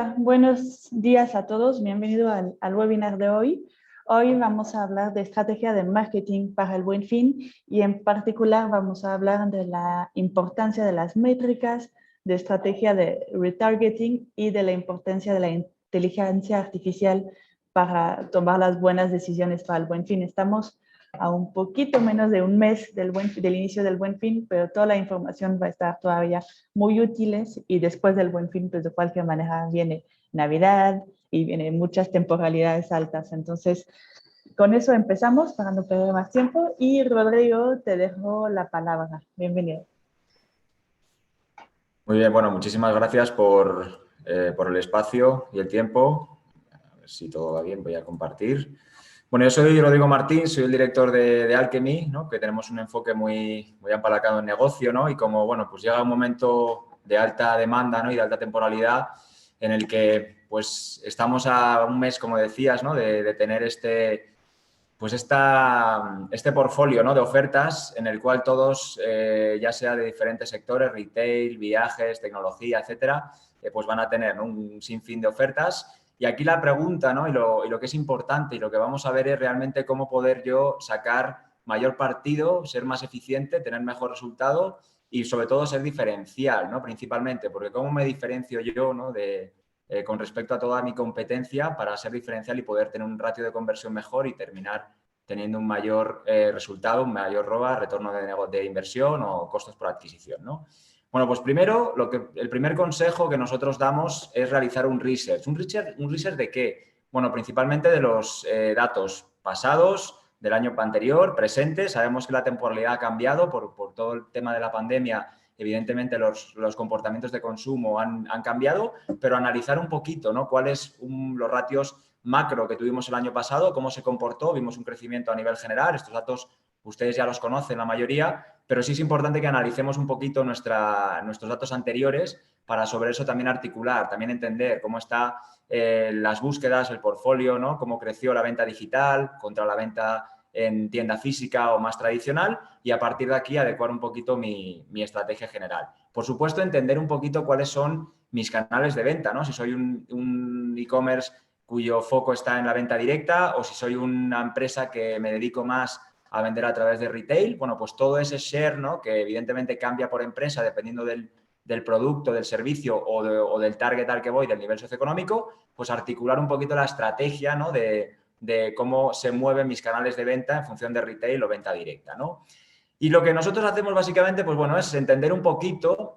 Hola, buenos días a todos. Bienvenido al webinar de hoy. Hoy vamos a hablar de estrategia de marketing para el Buen Fin y en particular vamos a hablar de la importancia de las métricas, de estrategia de retargeting y de la importancia de la inteligencia artificial para tomar las buenas decisiones para el Buen Fin. Estamos a un poquito menos de un mes del inicio del Buen Fin, pero toda la información va a estar todavía muy útiles y después del Buen Fin, pues de cualquier manera viene Navidad y vienen muchas temporalidades altas. Entonces, con eso empezamos para no perder más tiempo y Rodrigo, te dejo la palabra. Bienvenido. Muy bien, bueno, muchísimas gracias por el espacio y el tiempo. A ver si todo va bien, voy a compartir. Bueno, yo soy Rodrigo Martín, soy el director de Alchemy, ¿no? Que tenemos un enfoque muy apalancado en negocio, ¿no? Y como, bueno, pues llega un momento de alta demanda, ¿no? Y de alta temporalidad en el que, pues, estamos a un mes, como decías, ¿no? De tener este portfolio, ¿no? De ofertas en el cual todos, ya sea de diferentes sectores, retail, viajes, tecnología, etcétera, pues van a tener, ¿no? Un sinfín de ofertas. Y aquí la pregunta, ¿no? y lo que es importante y lo que vamos a ver es realmente cómo poder yo sacar mayor partido, ser más eficiente, tener mejor resultado y sobre todo ser diferencial, ¿no? Principalmente, porque cómo me diferencio yo, ¿no? Con respecto a toda mi competencia para ser diferencial y poder tener un ratio de conversión mejor y terminar teniendo un mayor resultado, un mayor ROAS, retorno de inversión o costos por adquisición, ¿no? Bueno, pues primero, el primer consejo que nosotros damos es realizar un research. ¿Un research de qué? Bueno, principalmente de los datos pasados, del año anterior, presentes. Sabemos que la temporalidad ha cambiado por todo el tema de la pandemia. Evidentemente, los comportamientos de consumo han cambiado, pero analizar un poquito, ¿no? Cuáles los ratios macro que tuvimos el año pasado, cómo se comportó, vimos un crecimiento a nivel general. Estos datos ustedes ya los conocen la mayoría, pero sí es importante que analicemos un poquito nuestros datos anteriores para sobre eso también articular, también entender cómo están las búsquedas, el portfolio, ¿no? Cómo creció la venta digital contra la venta en tienda física o más tradicional y a partir de aquí adecuar un poquito mi estrategia general. Por supuesto, entender un poquito cuáles son mis canales de venta, ¿no? Si soy un e-commerce cuyo foco está en la venta directa o si soy una empresa que me dedico más a vender a través de retail, bueno, pues todo ese share, ¿no? Que evidentemente cambia por empresa dependiendo del producto, del servicio o del target al que voy, del nivel socioeconómico, pues articular un poquito la estrategia, ¿no? De cómo se mueven mis canales de venta en función de retail o venta directa, ¿no? Y lo que nosotros hacemos básicamente, pues bueno, es entender un poquito,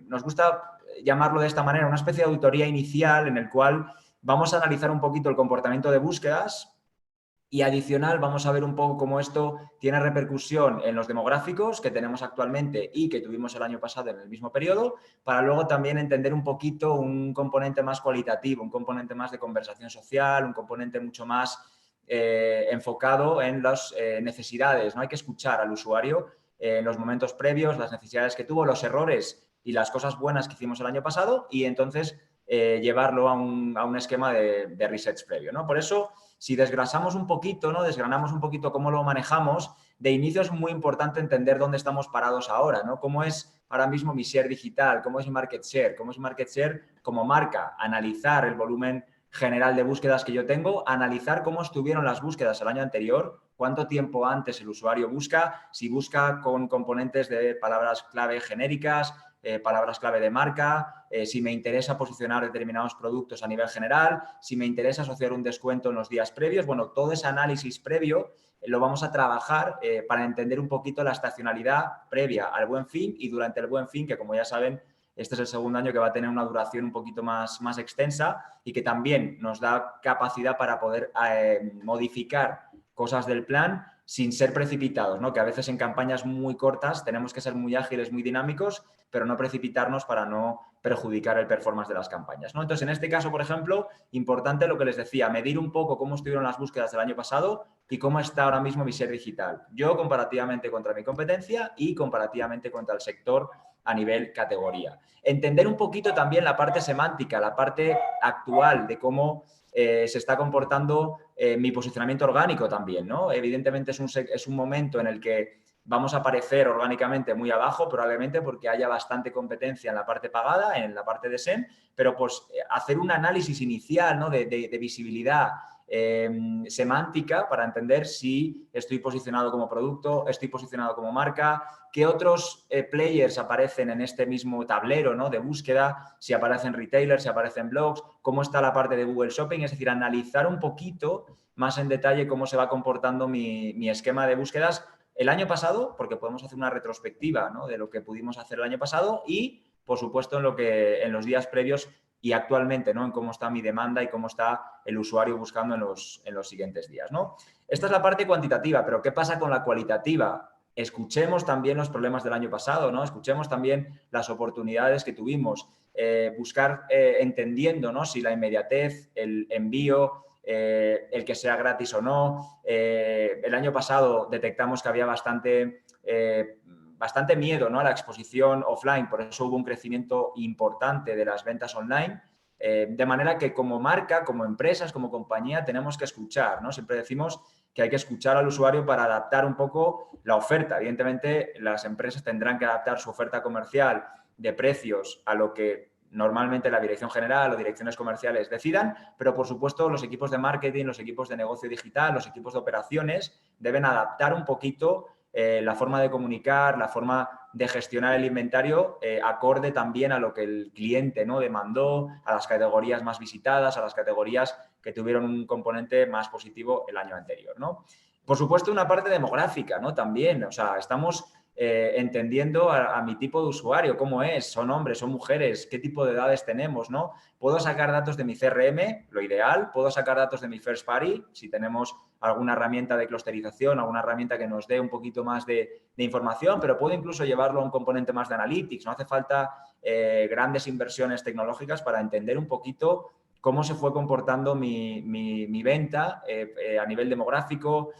nos gusta llamarlo de esta manera, una especie de auditoría inicial en el cual vamos a analizar un poquito el comportamiento de búsquedas y adicional vamos a ver un poco cómo esto tiene repercusión en los demográficos que tenemos actualmente y que tuvimos el año pasado en el mismo periodo, para luego también entender un poquito un componente más cualitativo, un componente más de conversación social, un componente mucho más enfocado en las necesidades, ¿no? Hay que escuchar al usuario en los momentos previos, las necesidades que tuvo, los errores y las cosas buenas que hicimos el año pasado y entonces llevarlo a un esquema de research previo, ¿no? Por eso, si desgrasamos un poquito, ¿no? Desgranamos un poquito cómo lo manejamos, de inicio es muy importante entender dónde estamos parados ahora, ¿no? Cómo es ahora mismo mi share digital, cómo es mi market share, cómo es mi market share como marca, analizar el volumen general de búsquedas que yo tengo, analizar cómo estuvieron las búsquedas el año anterior, cuánto tiempo antes el usuario busca, si busca con componentes de palabras clave genéricas, palabras clave de marca, si me interesa posicionar determinados productos a nivel general, si me interesa asociar un descuento en los días previos. Bueno, todo ese análisis previo lo vamos a trabajar para entender un poquito la estacionalidad previa al Buen Fin y durante el Buen Fin, que como ya saben, este es el segundo año que va a tener una duración un poquito más extensa y que también nos da capacidad para poder modificar cosas del plan sin ser precipitados, ¿no? Que a veces en campañas muy cortas tenemos que ser muy ágiles, muy dinámicos, pero no precipitarnos para no perjudicar el performance de las campañas, ¿no? Entonces, en este caso, por ejemplo, importante lo que les decía, medir un poco cómo estuvieron las búsquedas del año pasado y cómo está ahora mismo mi share digital. Yo comparativamente contra mi competencia y comparativamente contra el sector a nivel categoría. Entender un poquito también la parte semántica, la parte actual de cómo se está comportando mi posicionamiento orgánico también, ¿no? Evidentemente es un momento en el que vamos a aparecer orgánicamente muy abajo, probablemente porque haya bastante competencia en la parte pagada, en la parte de SEM, pero pues hacer un análisis inicial, ¿no? de visibilidad semántica para entender si estoy posicionado como producto, estoy posicionado como marca, qué otros players aparecen en este mismo tablero, ¿no? de búsqueda, si aparecen retailers, si aparecen blogs, cómo está la parte de Google Shopping, es decir, analizar un poquito más en detalle cómo se va comportando mi esquema de búsquedas el año pasado, porque podemos hacer una retrospectiva, ¿no? de lo que pudimos hacer el año pasado y, por supuesto, en los días previos y actualmente, ¿no? en cómo está mi demanda y cómo está el usuario buscando en los siguientes días, ¿no? Esta es la parte cuantitativa, pero ¿qué pasa con la cualitativa? Escuchemos también los problemas del año pasado, ¿no? Escuchemos también las oportunidades que tuvimos, buscar entendiendo, ¿no? si la inmediatez, el envío, el que sea gratis o no. El año pasado detectamos que había bastante miedo, ¿no? a la exposición offline, por eso hubo un crecimiento importante de las ventas online, de manera que como marca, como empresas, como compañía, tenemos que escuchar, ¿no? Siempre decimos que hay que escuchar al usuario para adaptar un poco la oferta. Evidentemente, las empresas tendrán que adaptar su oferta comercial de precios a lo que normalmente la dirección general o direcciones comerciales decidan, pero por supuesto los equipos de marketing, los equipos de negocio digital, los equipos de operaciones deben adaptar un poquito la forma de comunicar, la forma de gestionar el inventario acorde también a lo que el cliente, ¿no? demandó, a las categorías más visitadas, a las categorías que tuvieron un componente más positivo el año anterior, ¿no? Por supuesto, una parte demográfica, ¿no? También, o sea, estamos entendiendo a mi tipo de usuario, cómo es, son hombres, son mujeres, qué tipo de edades tenemos, ¿no? Puedo sacar datos de mi CRM, lo ideal, puedo sacar datos de mi first party, si tenemos alguna herramienta de clusterización, alguna herramienta que nos dé un poquito más de información, pero puedo incluso llevarlo a un componente más de analytics, no hace falta grandes inversiones tecnológicas para entender un poquito cómo se fue comportando mi venta a nivel demográfico,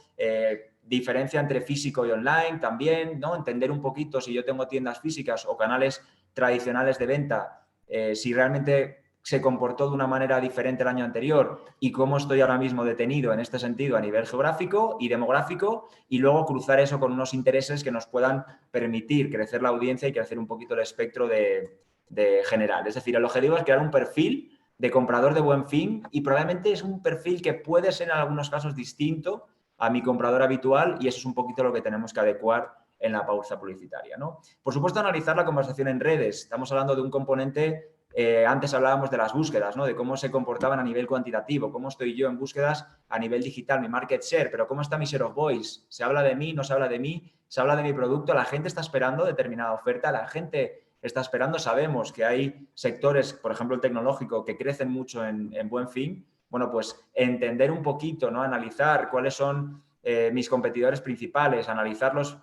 diferencia entre físico y online también, ¿no? Entender un poquito si yo tengo tiendas físicas o canales tradicionales de venta, si realmente se comportó de una manera diferente el año anterior y cómo estoy ahora mismo detenido en este sentido a nivel geográfico y demográfico, y luego cruzar eso con unos intereses que nos puedan permitir crecer la audiencia y crecer un poquito el espectro de general. Es decir, el objetivo es crear un perfil de comprador de buen fin y probablemente es un perfil que puede ser en algunos casos distinto a mi comprador habitual y eso es un poquito lo que tenemos que adecuar en la pausa publicitaria, ¿no? Por supuesto, analizar la conversación en redes. Estamos hablando de un componente, antes hablábamos de las búsquedas, ¿no? De cómo se comportaban a nivel cuantitativo, cómo estoy yo en búsquedas a nivel digital, mi market share, pero cómo está mi share of voice. ¿Se habla de mí? ¿No se habla de mí? ¿Se habla de mi producto? ¿La gente está esperando determinada oferta? ¿La gente está esperando? Sabemos que hay sectores, por ejemplo el tecnológico, que crecen mucho en Buen Fin. Bueno, pues entender un poquito, ¿no? Analizar cuáles son mis competidores principales, analizarlos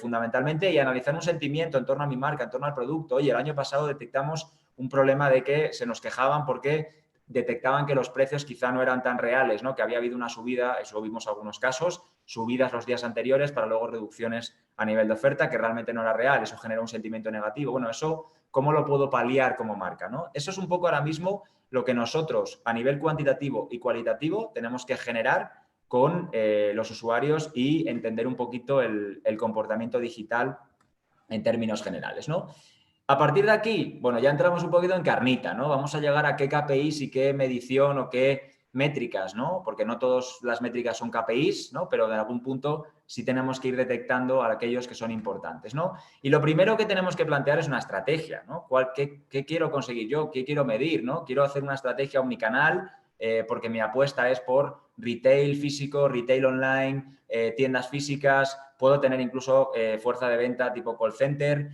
fundamentalmente y analizar un sentimiento en torno a mi marca, en torno al producto. Oye, el año pasado detectamos un problema de que se nos quejaban porque detectaban que los precios quizá no eran tan reales, ¿no? Que había habido una subida, eso vimos algunos casos, subidas los días anteriores para luego reducciones a nivel de oferta que realmente no era real, eso genera un sentimiento negativo. Bueno, eso, ¿cómo lo puedo paliar como marca, ¿no? Eso es un poco ahora mismo lo que nosotros a nivel cuantitativo y cualitativo tenemos que generar con los usuarios y entender un poquito el comportamiento digital en términos generales, ¿no? A partir de aquí, bueno, ya entramos un poquito en carnita, ¿no? Vamos a llegar a qué KPIs y qué medición o qué métricas, ¿no? Porque no todas las métricas son KPIs, ¿no? Pero en algún punto sí tenemos que ir detectando a aquellos que son importantes, ¿no? Y lo primero que tenemos que plantear es una estrategia, ¿no? ¿Qué quiero conseguir yo? ¿Qué quiero medir, ¿no? Quiero hacer una estrategia omnicanal porque mi apuesta es por retail físico, retail online, tiendas físicas, puedo tener incluso fuerza de venta tipo call center,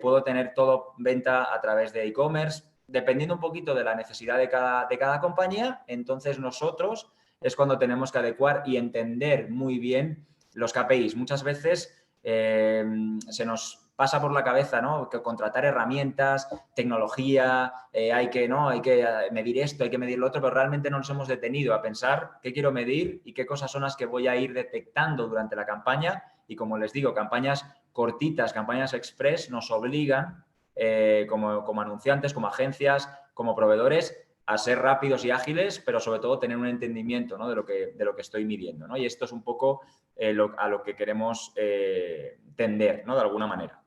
puedo tener todo venta a través de e-commerce, dependiendo un poquito de la necesidad de cada compañía. Entonces nosotros es cuando tenemos que adecuar y entender muy bien los KPIs. Muchas veces se nos pasa por la cabeza, ¿no? Que contratar herramientas, tecnología, hay que medir esto, hay que medir lo otro, pero realmente no nos hemos detenido a pensar qué quiero medir y qué cosas son las que voy a ir detectando durante la campaña. Y como les digo, campañas cortitas, campañas express nos obligan como anunciantes, como agencias, como proveedores, a ser rápidos y ágiles, pero sobre todo tener un entendimiento, ¿no? de lo que estoy midiendo, ¿no? Y esto es un poco a lo que queremos tender, ¿no? De alguna manera.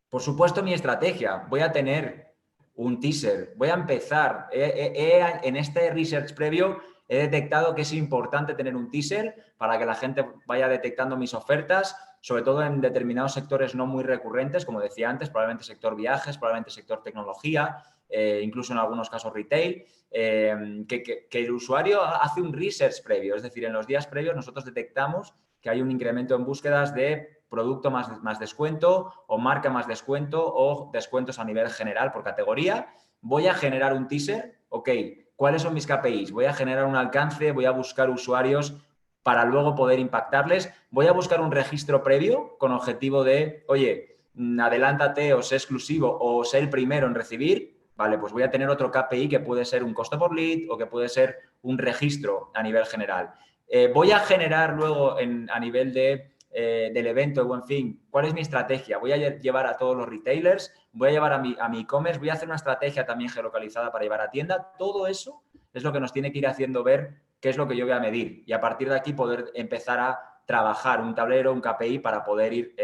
Por supuesto, mi estrategia. Voy a tener un teaser. Voy a empezar. En este research previo he detectado que es importante tener un teaser para que la gente vaya detectando mis ofertas, sobre todo en determinados sectores no muy recurrentes, como decía antes, probablemente sector viajes, probablemente sector tecnología, incluso en algunos casos retail, que el usuario hace un research previo. Es decir, en los días previos nosotros detectamos que hay un incremento en búsquedas de producto más descuento o marca más descuento o descuentos a nivel general por categoría. Voy a generar un teaser, ok, ¿cuáles son mis KPIs? Voy a generar un alcance, voy a buscar usuarios para luego poder impactarles. Voy a buscar un registro previo con objetivo de, oye, adelántate o sé exclusivo o sé el primero en recibir. Vale, pues voy a tener otro KPI que puede ser un costo por lead o que puede ser un registro a nivel general. Voy a generar luego a nivel del evento de Buen Fin, ¿cuál es mi estrategia? Voy a llevar a todos los retailers, voy a llevar a mi e-commerce, voy a hacer una estrategia también geolocalizada para llevar a tienda. Todo eso es lo que nos tiene que ir haciendo ver qué es lo que yo voy a medir y a partir de aquí poder empezar a trabajar un tablero, un KPI para poder ir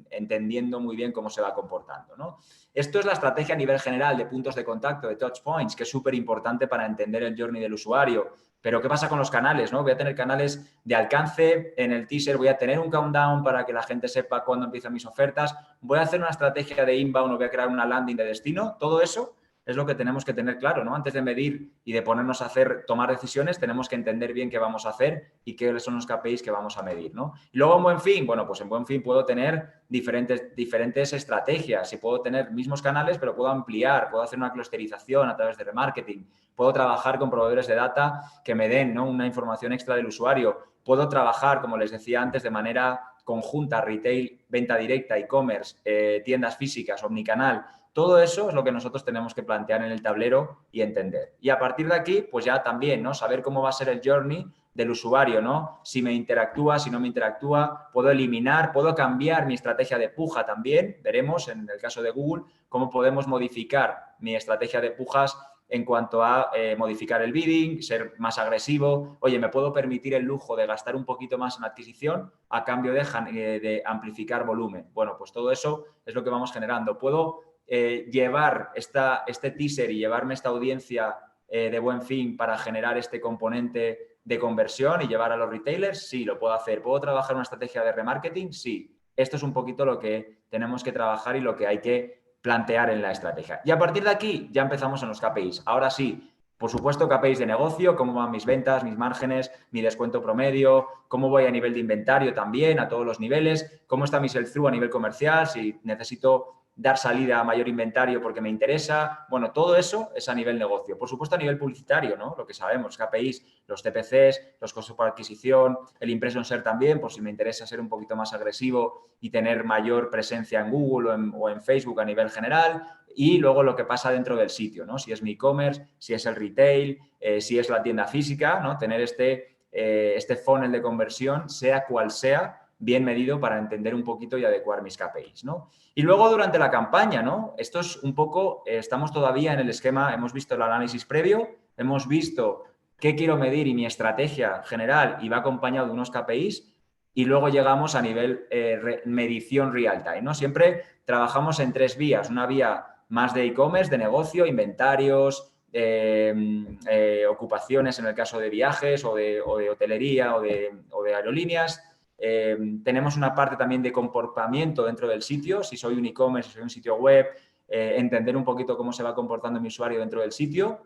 entendiendo muy bien cómo se va comportando, ¿no? Esto es la estrategia a nivel general de puntos de contacto, de touch points, que es súper importante para entender el journey del usuario. Pero ¿qué pasa con los canales, no? Voy a tener canales de alcance en el teaser, voy a tener un countdown para que la gente sepa cuándo empiezan mis ofertas, voy a hacer una estrategia de inbound o voy a crear una landing de destino. Todo eso es lo que tenemos que tener claro, ¿no? Antes de medir y de ponernos a tomar decisiones, tenemos que entender bien qué vamos a hacer y qué son los KPIs que vamos a medir, ¿no? Y luego en Buen Fin, bueno, pues en Buen Fin puedo tener diferentes estrategias y puedo tener mismos canales, pero puedo ampliar, puedo hacer una clusterización a través de remarketing, puedo trabajar con proveedores de data que me den, ¿no? Una información extra del usuario, puedo trabajar, como les decía antes, de manera conjunta, retail, venta directa, e-commerce, tiendas físicas, omnicanal. Todo eso es lo que nosotros tenemos que plantear en el tablero y entender. Y a partir de aquí, pues ya también, ¿no? Saber cómo va a ser el journey del usuario, ¿no? Si me interactúa, si no me interactúa, puedo eliminar, puedo cambiar mi estrategia de puja también. Veremos en el caso de Google cómo podemos modificar mi estrategia de pujas en cuanto a modificar el bidding, ser más agresivo. Oye, ¿me puedo permitir el lujo de gastar un poquito más en adquisición a cambio de amplificar volumen? Bueno, pues todo eso es lo que vamos generando. ¿Puedo llevar este teaser y llevarme esta audiencia de Buen Fin para generar este componente de conversión y llevar a los retailers? Sí, lo puedo hacer. ¿Puedo trabajar una estrategia de remarketing? Sí. Esto es un poquito lo que tenemos que trabajar y lo que hay que plantear en la estrategia. Y a partir de aquí ya empezamos en los KPIs. Ahora sí, por supuesto, KPIs de negocio, cómo van mis ventas, mis márgenes, mi descuento promedio, cómo voy a nivel de inventario también, a todos los niveles, cómo está mi sell-through a nivel comercial, si necesito dar salida a mayor inventario porque me interesa. Bueno, todo eso es a nivel negocio. Por supuesto, a nivel publicitario, ¿no? Lo que sabemos, KPIs, los TPCs, los costos por adquisición, el impression share también, por si me interesa ser un poquito más agresivo y tener mayor presencia en Google o en Facebook a nivel general. Y luego lo que pasa dentro del sitio, ¿no? Si es mi e-commerce, si es el retail, si es la tienda física, ¿no? Tener este funnel de conversión, sea cual sea, bien medido para entender un poquito y adecuar mis KPIs, ¿no? Y luego durante la campaña, ¿no? Esto es un poco, estamos todavía en el esquema, hemos visto el análisis previo, hemos visto qué quiero medir y mi estrategia general y va acompañado de unos KPIs y luego llegamos a nivel medición real time, ¿no? Siempre trabajamos en 3 vías, una vía más de e-commerce, de negocio, inventarios, ocupaciones en el caso de viajes o de hotelería o de aerolíneas. Tenemos una parte también de comportamiento dentro del sitio, si soy un e-commerce, si soy un sitio web, entender un poquito cómo se va comportando mi usuario dentro del sitio.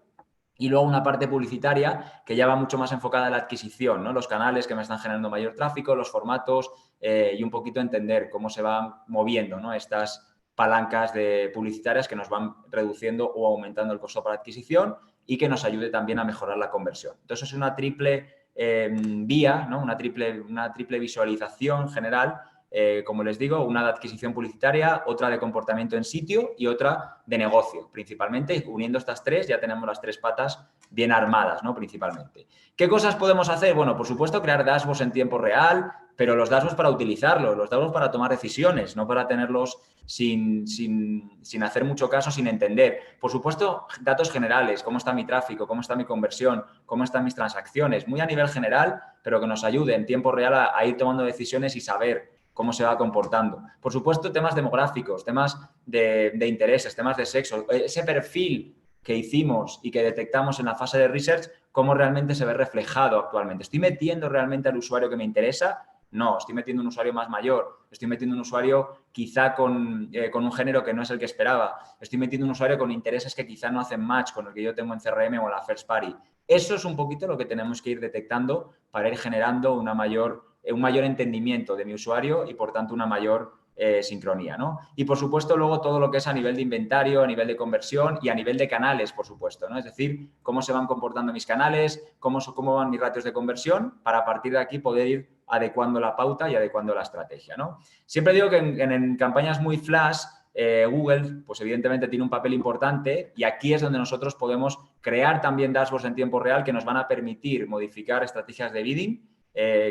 Y luego una parte publicitaria que ya va mucho más enfocada a la adquisición, ¿no? Los canales que me están generando mayor tráfico, los formatos y un poquito entender cómo se van moviendo, ¿no? Estas palancas publicitarias que nos van reduciendo o aumentando el costo para adquisición y que nos ayude también a mejorar la conversión. Entonces, es una triple vía, ¿no? Una triple visualización general, como les digo, una de adquisición publicitaria, otra de comportamiento en sitio y otra de negocio, principalmente. Uniendo estas 3 ya tenemos las 3 patas bien armadas, ¿no? Principalmente. ¿Qué cosas podemos hacer? Bueno, por supuesto, crear dashboards en tiempo real, pero los dashboards para utilizarlos, los dashboards para tomar decisiones, no para tenerlos sin hacer mucho caso, sin entender. Por supuesto, datos generales, cómo está mi tráfico, cómo está mi conversión, cómo están mis transacciones, muy a nivel general, pero que nos ayude en tiempo real a ir tomando decisiones y saber cómo se va comportando. Por supuesto, temas demográficos, temas de intereses, temas de sexo, ese perfil que hicimos y que detectamos en la fase de research, cómo realmente se ve reflejado actualmente. ¿Estoy metiendo realmente al usuario que me interesa? No, estoy metiendo un usuario más mayor, estoy metiendo un usuario quizá con un género que no es el que esperaba, estoy metiendo un usuario con intereses que quizá no hacen match con el que yo tengo en CRM o en la First Party. Eso es un poquito lo que tenemos que ir detectando para ir generando un mayor entendimiento de mi usuario y, por tanto, una mayor sincronía, ¿no? Y, por supuesto, luego todo lo que es a nivel de inventario, a nivel de conversión y a nivel de canales, por supuesto, ¿no? Es decir, cómo se van comportando mis canales, cómo van mis ratios de conversión, para a partir de aquí poder ir adecuando la pauta y adecuando la estrategia, ¿no? Siempre digo que en campañas muy flash, Google, pues evidentemente tiene un papel importante y aquí es donde nosotros podemos crear también dashboards en tiempo real que nos van a permitir modificar estrategias de bidding.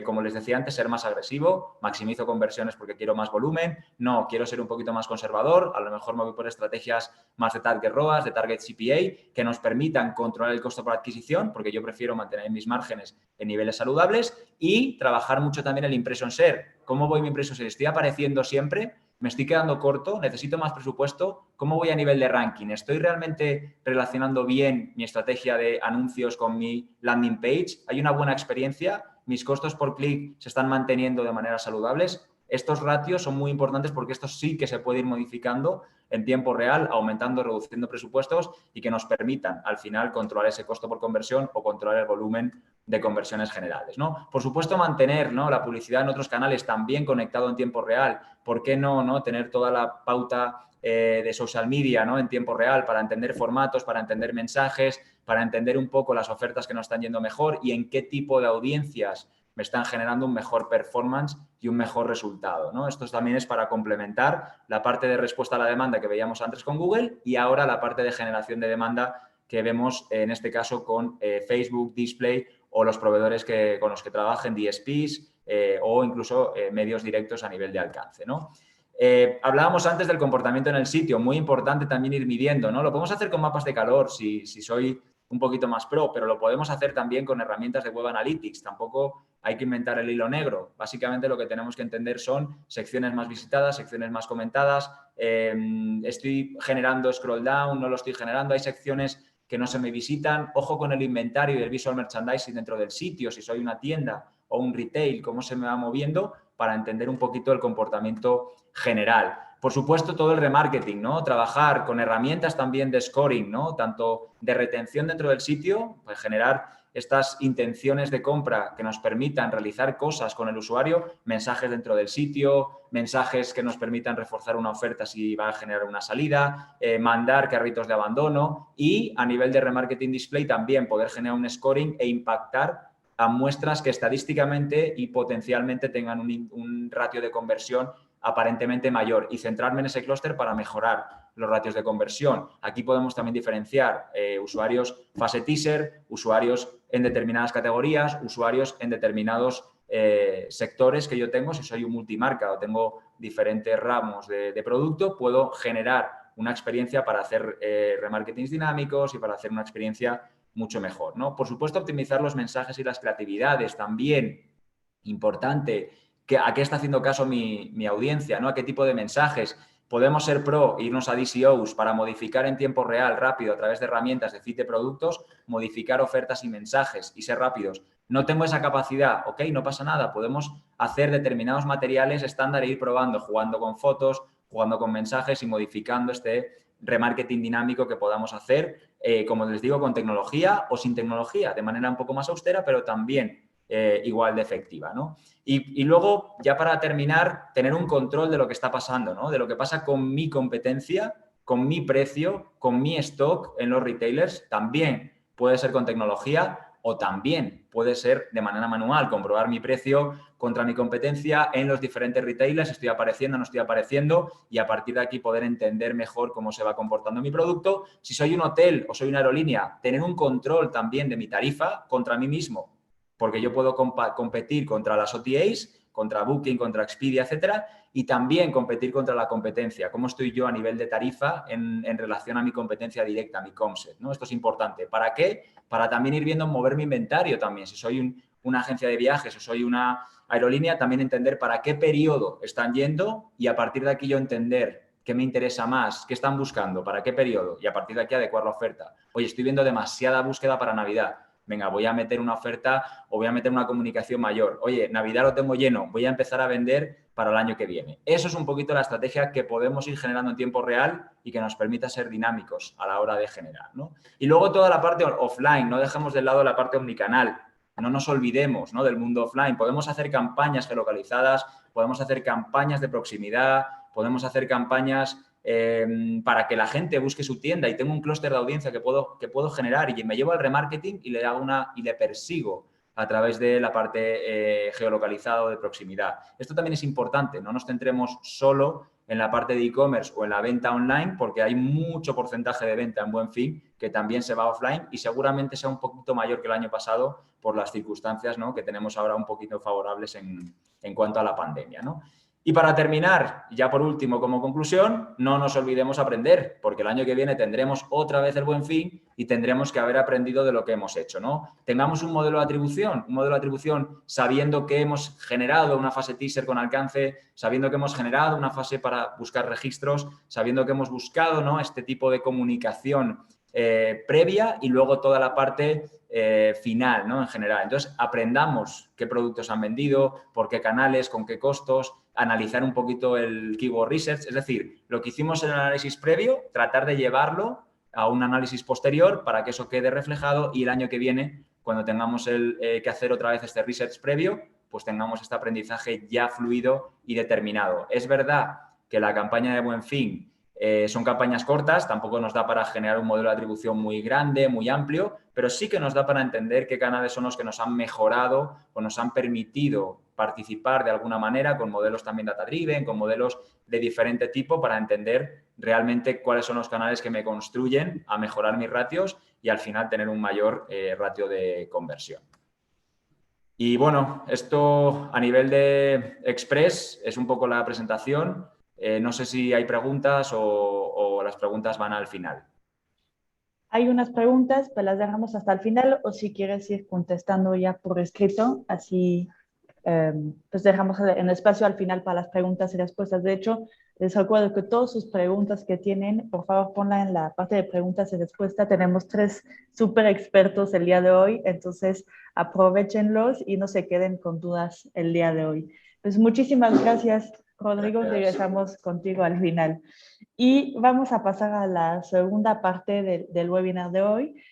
Como les decía antes, ser más agresivo, maximizo conversiones porque quiero más volumen, no, quiero ser un poquito más conservador, a lo mejor me voy por estrategias más de target ROAS, de target CPA, que nos permitan controlar el costo por adquisición, porque yo prefiero mantener mis márgenes en niveles saludables, y trabajar mucho también el impression share. ¿Cómo voy mi impression share? ¿Estoy apareciendo siempre? ¿Me estoy quedando corto? ¿Necesito más presupuesto? ¿Cómo voy a nivel de ranking? ¿Estoy realmente relacionando bien mi estrategia de anuncios con mi landing page? ¿Hay una buena experiencia? ¿Mis costos por clic se están manteniendo de manera saludables? Estos ratios son muy importantes porque estos sí que se puede ir modificando en tiempo real, aumentando, reduciendo presupuestos y que nos permitan al final controlar ese costo por conversión o controlar el volumen de conversiones generales, ¿no? Por supuesto, mantener, ¿no?, la publicidad en otros canales también conectado en tiempo real. ¿Por qué no tener toda la pauta de social media, ¿no?, en tiempo real para entender formatos, para entender mensajes, para entender un poco las ofertas que nos están yendo mejor y en qué tipo de audiencias me están generando un mejor performance y un mejor resultado, ¿no? Esto también es para complementar la parte de respuesta a la demanda que veíamos antes con Google y ahora la parte de generación de demanda que vemos en este caso con Facebook, Display o los proveedores con los que trabajen, DSPs o incluso medios directos a nivel de alcance, ¿no? Hablábamos antes del comportamiento en el sitio, muy importante también ir midiendo, ¿no? Lo podemos hacer con mapas de calor si soy un poquito más pro, pero lo podemos hacer también con herramientas de Web Analytics. Tampoco hay que inventar el hilo negro. Básicamente lo que tenemos que entender son secciones más visitadas, secciones más comentadas, estoy generando scroll down, no lo estoy generando, hay secciones que no se me visitan, ojo con el inventario y el visual merchandising dentro del sitio, si soy una tienda o un retail, cómo se me va moviendo para entender un poquito el comportamiento general. Por supuesto, todo el remarketing, ¿no? Trabajar con herramientas también de scoring, ¿no? Tanto de retención dentro del sitio, pues generar estas intenciones de compra que nos permitan realizar cosas con el usuario, mensajes dentro del sitio, mensajes que nos permitan reforzar una oferta si va a generar una salida, mandar carritos de abandono y a nivel de remarketing display también poder generar un scoring e impactar a muestras que estadísticamente y potencialmente tengan un ratio de conversión aparentemente mayor y centrarme en ese clúster para mejorar los ratios de conversión. Aquí podemos también diferenciar usuarios fase teaser, usuarios en determinadas categorías, usuarios en determinados sectores que yo tengo. Si soy un multimarca o tengo diferentes ramos de producto, puedo generar una experiencia para hacer remarketings dinámicos y para hacer una experiencia mucho mejor, ¿no? Por supuesto, optimizar los mensajes y las creatividades también, importante. ¿A qué está haciendo caso mi audiencia, ¿no? ¿A qué tipo de mensajes? Podemos ser pro, irnos a DCOs para modificar en tiempo real, rápido, a través de herramientas de feed de productos, modificar ofertas y mensajes y ser rápidos. No tengo esa capacidad, ok, no pasa nada, podemos hacer determinados materiales estándar e ir probando, jugando con fotos, jugando con mensajes y modificando este remarketing dinámico que podamos hacer, como les digo, con tecnología o sin tecnología, de manera un poco más austera, pero también igual de efectiva, ¿no? Y luego, ya para terminar, tener un control de lo que está pasando, ¿no? De lo que pasa con mi competencia, con mi precio, con mi stock en los retailers. También puede ser con tecnología o también puede ser de manera manual, comprobar mi precio contra mi competencia en los diferentes retailers, estoy apareciendo, no estoy apareciendo, y a partir de aquí poder entender mejor cómo se va comportando mi producto. Si soy un hotel o soy una aerolínea, tener un control también de mi tarifa contra mí mismo, porque yo puedo competir contra las OTAs, contra Booking, contra Expedia, etcétera, y también competir contra la competencia. ¿Cómo estoy yo a nivel de tarifa en relación a mi competencia directa, a mi comset, ¿no? Esto es importante. ¿Para qué? Para también ir viendo mover mi inventario también. Si soy una agencia de viajes o soy una aerolínea, también entender para qué periodo están yendo y a partir de aquí yo entender qué me interesa más, qué están buscando, para qué periodo y a partir de aquí adecuar la oferta. Oye, estoy viendo demasiada búsqueda para Navidad. Venga, voy a meter una oferta o voy a meter una comunicación mayor. Oye, Navidad lo tengo lleno, voy a empezar a vender para el año que viene. Eso es un poquito la estrategia que podemos ir generando en tiempo real y que nos permita ser dinámicos a la hora de generar, ¿no? Y luego toda la parte offline, no dejemos de lado la parte omnicanal. No nos olvidemos, ¿no?, del mundo offline. Podemos hacer campañas geolocalizadas, podemos hacer campañas de proximidad, podemos hacer campañas para que la gente busque su tienda y tengo un clúster de audiencia que puedo generar y me llevo al remarketing y le persigo a través de la parte geolocalizada o de proximidad. Esto también es importante, no nos centremos solo en la parte de e-commerce o en la venta online, porque hay mucho porcentaje de venta en Buen Fin que también se va offline y seguramente sea un poquito mayor que el año pasado por las circunstancias, ¿no?, que tenemos ahora un poquito favorables en cuanto a la pandemia, ¿no? Y para terminar, ya por último, como conclusión, no nos olvidemos aprender, porque el año que viene tendremos otra vez el Buen Fin y tendremos que haber aprendido de lo que hemos hecho, ¿no? Tengamos un modelo de atribución sabiendo que hemos generado una fase teaser con alcance, sabiendo que hemos generado una fase para buscar registros, sabiendo que hemos buscado, ¿no?, este tipo de comunicación previa y luego toda la parte final, ¿no?, en general. Entonces, aprendamos qué productos han vendido, por qué canales, con qué costos, analizar un poquito el keyword research, es decir, lo que hicimos en el análisis previo, tratar de llevarlo a un análisis posterior para que eso quede reflejado y el año que viene, cuando tengamos que hacer otra vez este research previo, pues tengamos este aprendizaje ya fluido y determinado. Es verdad que la campaña de Buen Fin son campañas cortas, tampoco nos da para generar un modelo de atribución muy grande, muy amplio, pero sí que nos da para entender qué canales son los que nos han mejorado o nos han permitido participar de alguna manera con modelos también data-driven, con modelos de diferente tipo para entender realmente cuáles son los canales que me construyen a mejorar mis ratios y al final tener un mayor ratio de conversión. Y bueno, esto a nivel de Express es un poco la presentación. No sé si hay preguntas o las preguntas van al final. Hay unas preguntas, pues las dejamos hasta el final o si quieres ir contestando ya por escrito, así pues dejamos en espacio al final para las preguntas y respuestas. De hecho, les recuerdo que todas sus preguntas que tienen, por favor, ponla en la parte de preguntas y respuestas. Tenemos 3 súper expertos el día de hoy, entonces aprovechenlos y no se queden con dudas el día de hoy. Pues muchísimas gracias, Rodrigo. Gracias. Regresamos contigo al final. Y vamos a pasar a la segunda parte del webinar de hoy.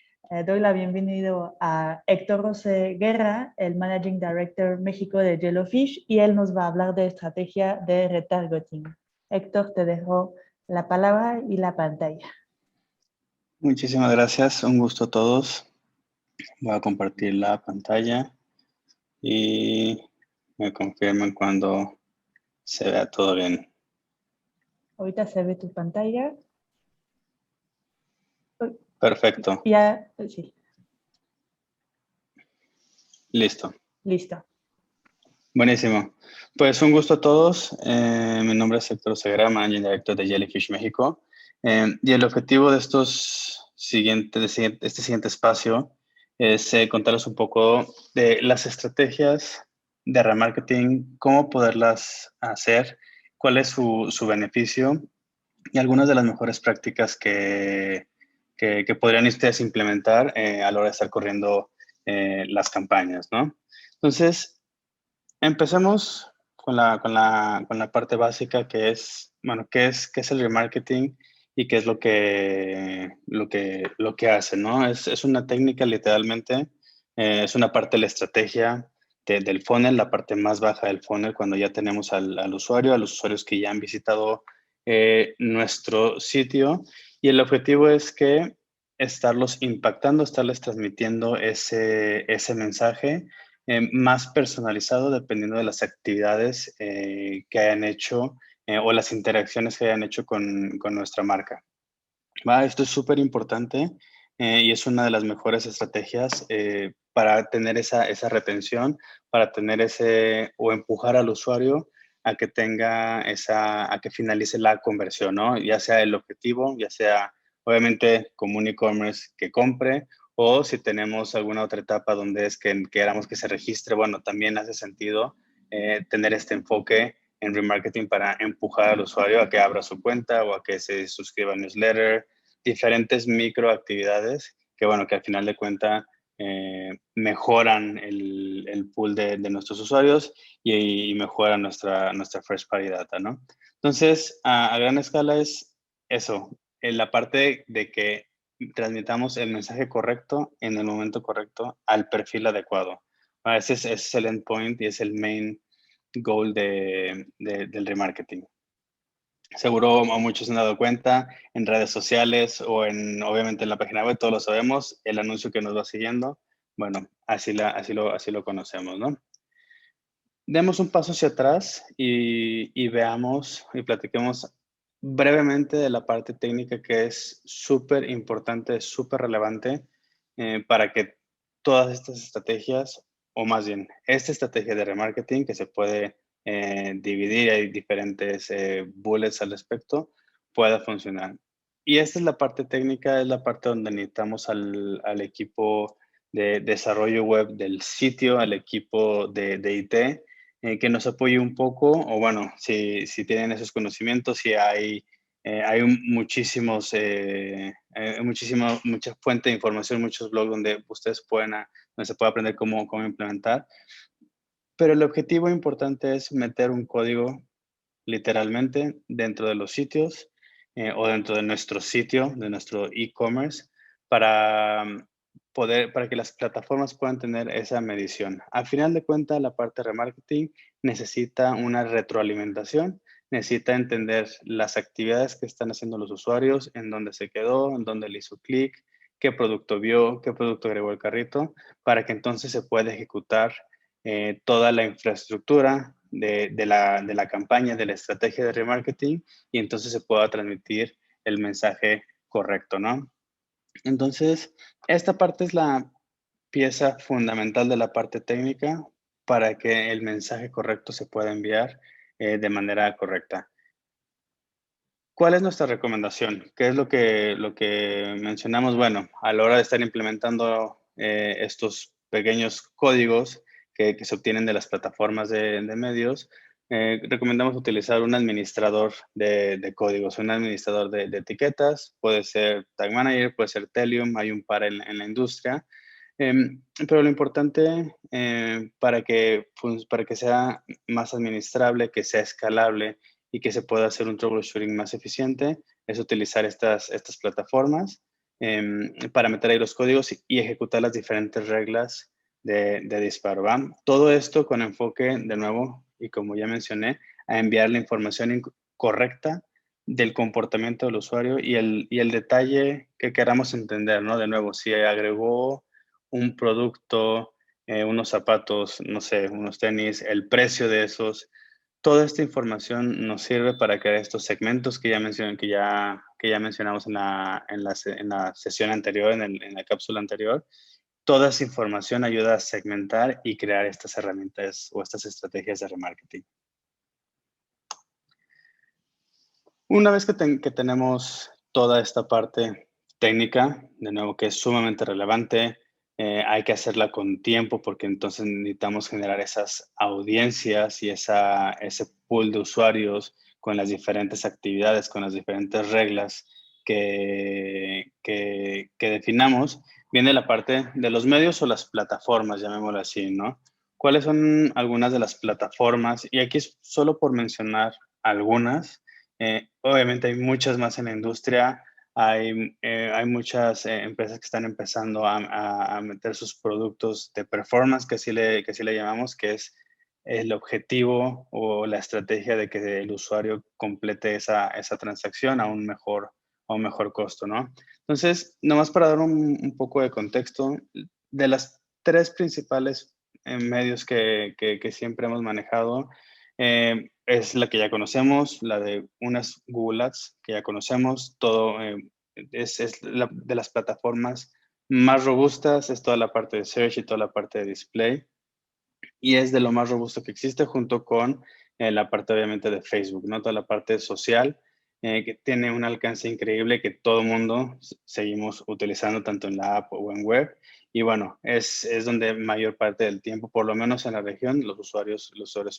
Doy la bienvenida a Héctor José Guerra, el Managing Director México de Jellofish, y él nos va a hablar de estrategia de retargeting. Héctor, te dejo la palabra y la pantalla. Muchísimas gracias, un gusto a todos. Voy a compartir la pantalla y me confirman cuando se vea todo bien. Ahorita se ve tu pantalla. Perfecto. Ya, sí. Listo. Listo. Buenísimo. Pues un gusto a todos. Mi nombre es Héctor Segura, Managing Director de Jellyfish México. Y el objetivo de este siguiente espacio es contarles un poco de las estrategias de remarketing, cómo poderlas hacer, cuál es su beneficio y algunas de las mejores prácticas que podrían ustedes implementar a la hora de estar corriendo las campañas, ¿no? Entonces, empecemos con la parte básica que es, bueno, qué es el remarketing y qué es lo que hace, ¿no? Es una técnica literalmente, es una parte de la estrategia del funnel, la parte más baja del funnel cuando ya tenemos al usuario, a los usuarios que ya han visitado nuestro sitio y el objetivo es que estarlos impactando, estarles transmitiendo ese mensaje más personalizado dependiendo de las actividades que hayan hecho o las interacciones que hayan hecho con nuestra marca. ¿Va? Esto es súper importante y es una de las mejores estrategias para tener esa retención, para tener o empujar al usuario a que a que finalice la conversión, ¿no? Ya sea el objetivo, ya sea obviamente como un e-commerce que compre, o si tenemos alguna otra etapa donde es que queramos que se registre, bueno, también hace sentido tener este enfoque en remarketing para empujar al usuario a que abra su cuenta o a que se suscriba al newsletter, diferentes microactividades que, bueno, que al final de cuentas mejoran el pool de nuestros usuarios y mejoran nuestra first party data, ¿no? Entonces, a gran escala es eso, en la parte de que transmitamos el mensaje correcto en el momento correcto al perfil adecuado. Ese es el endpoint y es el main goal del remarketing. Seguro a muchos se han dado cuenta en redes sociales o obviamente en la página web, todos lo sabemos, el anuncio que nos va siguiendo, bueno, así lo conocemos, ¿no? Demos un paso hacia atrás y veamos y platiquemos brevemente de la parte técnica que es súper importante, súper relevante para que todas estas estrategias, o más bien, esta estrategia de remarketing que se puede dividir, hay diferentes bullets al respecto, pueda funcionar. Y esta es la parte técnica, es la parte donde necesitamos al equipo de desarrollo web del sitio, al equipo de IT, que nos apoye un poco, o bueno, si tienen esos conocimientos, si hay mucha fuente de información, muchos blogs donde ustedes donde se puede aprender cómo implementar. Pero el objetivo importante es meter un código literalmente dentro de los sitios o dentro de nuestro sitio, de nuestro e-commerce, para para que las plataformas puedan tener esa medición. Al final de cuentas, la parte de remarketing necesita una retroalimentación, necesita entender las actividades que están haciendo los usuarios, en dónde se quedó, en dónde le hizo clic, qué producto vio, qué producto agregó al carrito, para que entonces se pueda ejecutar toda la infraestructura de la campaña, de la estrategia de remarketing, y entonces se pueda transmitir el mensaje correcto, ¿no? Entonces, esta parte es la pieza fundamental de la parte técnica para que el mensaje correcto se pueda enviar de manera correcta. ¿Cuál es nuestra recomendación? ¿Qué es lo que mencionamos? Bueno, a la hora de estar implementando estos pequeños códigos que se obtienen de las plataformas de medios, recomendamos utilizar un administrador de códigos, un administrador de etiquetas, puede ser Tag Manager, puede ser Telium, hay un par en la industria. Pero lo importante para que sea más administrable, que sea escalable y que se pueda hacer un troubleshooting más eficiente, es utilizar estas plataformas para meter ahí los códigos y ejecutar las diferentes reglas de disparo, ¿va? Todo esto con enfoque, de nuevo, y como ya mencioné, a enviar la información correcta del comportamiento del usuario y el detalle que queramos entender, ¿no? De nuevo, si agregó un producto, unos zapatos, no sé, unos tenis, el precio de esos. Toda esta información nos sirve para crear estos segmentos que ya mencionamos en la sesión anterior, en la cápsula anterior. Toda esa información ayuda a segmentar y crear estas herramientas o estas estrategias de remarketing. Una vez que tenemos toda esta parte técnica, de nuevo, que es sumamente relevante, hay que hacerla con tiempo porque entonces necesitamos generar esas audiencias y ese pool de usuarios con las diferentes actividades, con las diferentes reglas que definamos. Viene la parte de los medios o las plataformas, llamémoslo así, ¿no? ¿Cuáles son algunas de las plataformas? Y aquí es solo por mencionar algunas. Obviamente hay muchas más en la industria, hay muchas empresas que están empezando a meter sus productos de performance, que así le llamamos, que es el objetivo o la estrategia de que el usuario complete esa transacción a un mejor costo, ¿no? Entonces, nomás para dar un poco de contexto, de las tres principales medios que siempre hemos manejado, es la que ya conocemos, la de unas Google Ads que ya conocemos, todo de las plataformas más robustas, es toda la parte de search y toda la parte de display, y es de lo más robusto que existe junto con la parte obviamente de Facebook, ¿no? Toda la parte social, que tiene un alcance increíble que todo el mundo seguimos utilizando tanto en la app o en web. Y bueno, es donde mayor parte del tiempo, por lo menos en la región, los usuarios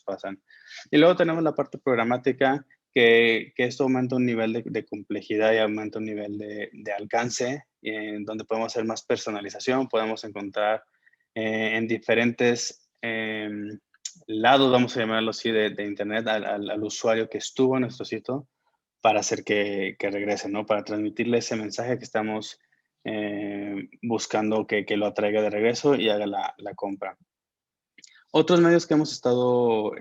pasan. Y luego tenemos la parte programática, que esto aumenta un nivel de complejidad y aumenta un nivel de alcance, donde podemos hacer más personalización, podemos encontrar en diferentes lados, vamos a llamarlo así, de Internet al usuario que estuvo en nuestro sitio para hacer que regrese, ¿no? Para transmitirle ese mensaje que estamos buscando que lo atraiga de regreso y haga la compra. Otros medios que hemos estado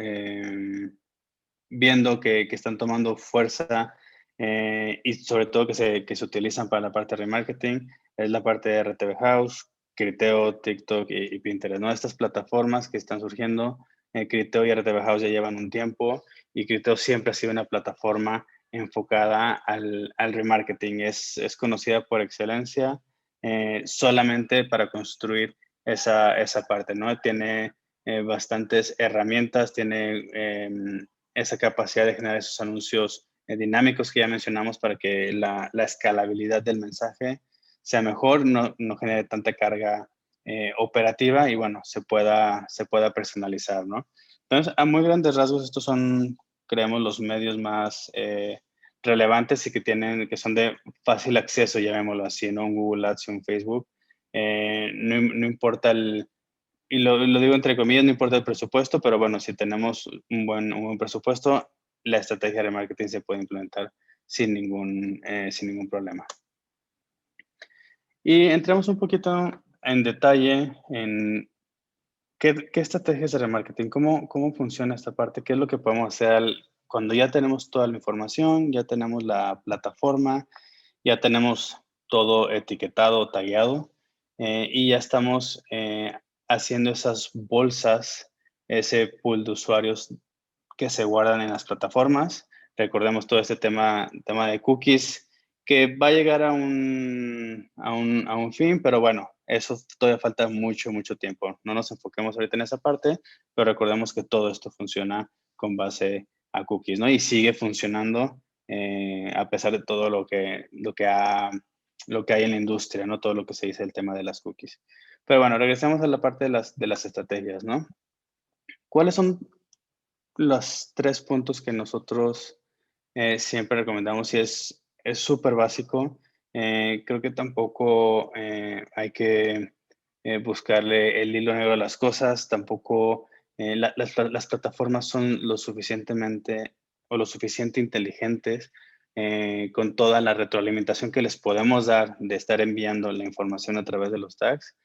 viendo que están tomando fuerza y sobre todo que se utilizan para la parte de remarketing es la parte de RTV House, Criteo, TikTok y Pinterest, ¿no? Estas plataformas que están surgiendo, Criteo y RTV House ya llevan un tiempo y Criteo siempre ha sido una plataforma enfocada al remarketing. Es conocida por excelencia solamente para construir esa parte, ¿no? Tiene bastantes herramientas, tiene esa capacidad de generar esos anuncios dinámicos que ya mencionamos para que la escalabilidad del mensaje sea mejor, no genere tanta carga operativa y bueno, se pueda personalizar, ¿no? Entonces, a muy grandes rasgos, estos son, creemos, los medios más relevantes y que son de fácil acceso, llamémoslo así, ¿no? Un Google Ads y un Facebook. No importa y lo digo entre comillas, no importa el presupuesto, pero bueno, si tenemos un buen presupuesto, la estrategia de marketing se puede implementar sin ningún problema. Y entramos un poquito en detalle en qué estrategias de remarketing, cómo funciona esta parte, qué es lo que podemos hacer cuando ya tenemos toda la información, ya tenemos la plataforma, ya tenemos todo etiquetado, tagueado, y ya estamos haciendo esas bolsas, ese pool de usuarios que se guardan en las plataformas. Recordemos todo este tema de cookies, que va a llegar a un fin, pero bueno, eso todavía falta mucho tiempo. No nos enfoquemos ahorita en esa parte, pero recordemos que todo esto funciona con base a cookies, ¿no? Y sigue funcionando a pesar de todo lo que hay en la industria, ¿no? Todo lo que se dice el tema de las cookies. Pero bueno, regresemos a la parte de las estrategias, ¿no? ¿Cuáles son los 3 puntos que nosotros siempre recomendamos? Y es súper básico. Creo que tampoco hay que buscarle el hilo negro a las cosas. Tampoco las plataformas son lo suficiente inteligentes con toda la retroalimentación que les podemos dar de estar enviando la información a través de los tags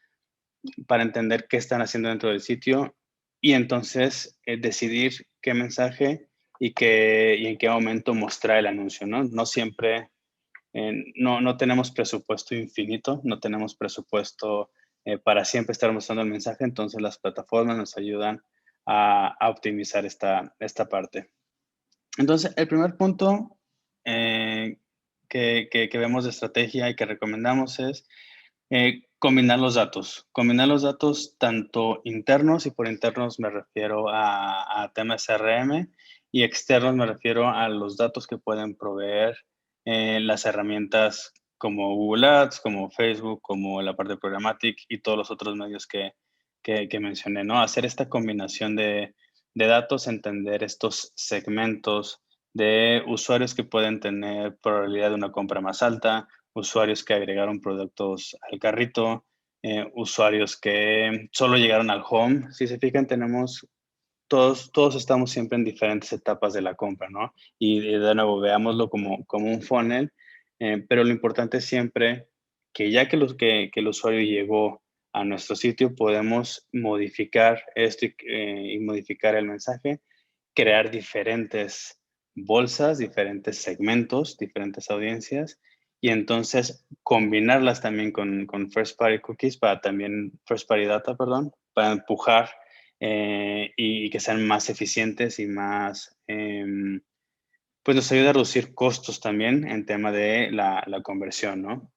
para entender qué están haciendo dentro del sitio y entonces decidir qué mensaje y en qué momento mostrar el anuncio, ¿no? No siempre, no tenemos presupuesto infinito, no tenemos presupuesto para siempre estar mostrando el mensaje, entonces las plataformas nos ayudan a optimizar esta parte. Entonces, el primer punto que vemos de estrategia y que recomendamos es combinar los datos. Combinar los datos tanto internos, y por internos me refiero a temas CRM, y externos me refiero a los datos que pueden proveer las herramientas como Google Ads, como Facebook, como la parte de Programmatic y todos los otros medios que mencioné, ¿no? Hacer esta combinación de datos, entender estos segmentos de usuarios que pueden tener probabilidad de una compra más alta, usuarios que agregaron productos al carrito, usuarios que solo llegaron al home. Si se fijan, todos estamos siempre en diferentes etapas de la compra, ¿no? Y de nuevo, veámoslo como un funnel, pero lo importante es siempre que ya que el usuario llegó a nuestro sitio, podemos modificar esto y modificar el mensaje, crear diferentes bolsas, diferentes segmentos, diferentes audiencias, y entonces combinarlas también con first party cookies first party data, perdón, para empujar y que sean más eficientes y más pues nos ayuda a reducir costos también en tema de la conversión, ¿no?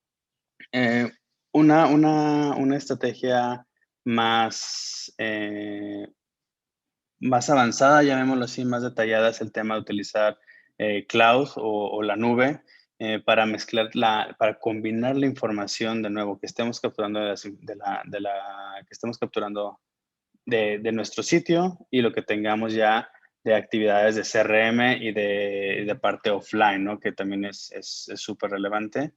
Una estrategia más, más avanzada, llamémoslo así, más detallada, es el tema de utilizar cloud o la nube para mezclar para combinar la información de nuevo que estemos capturando que estemos capturando de nuestro sitio y lo que tengamos ya de actividades de CRM y de parte offline, ¿no? Que también es súper relevante.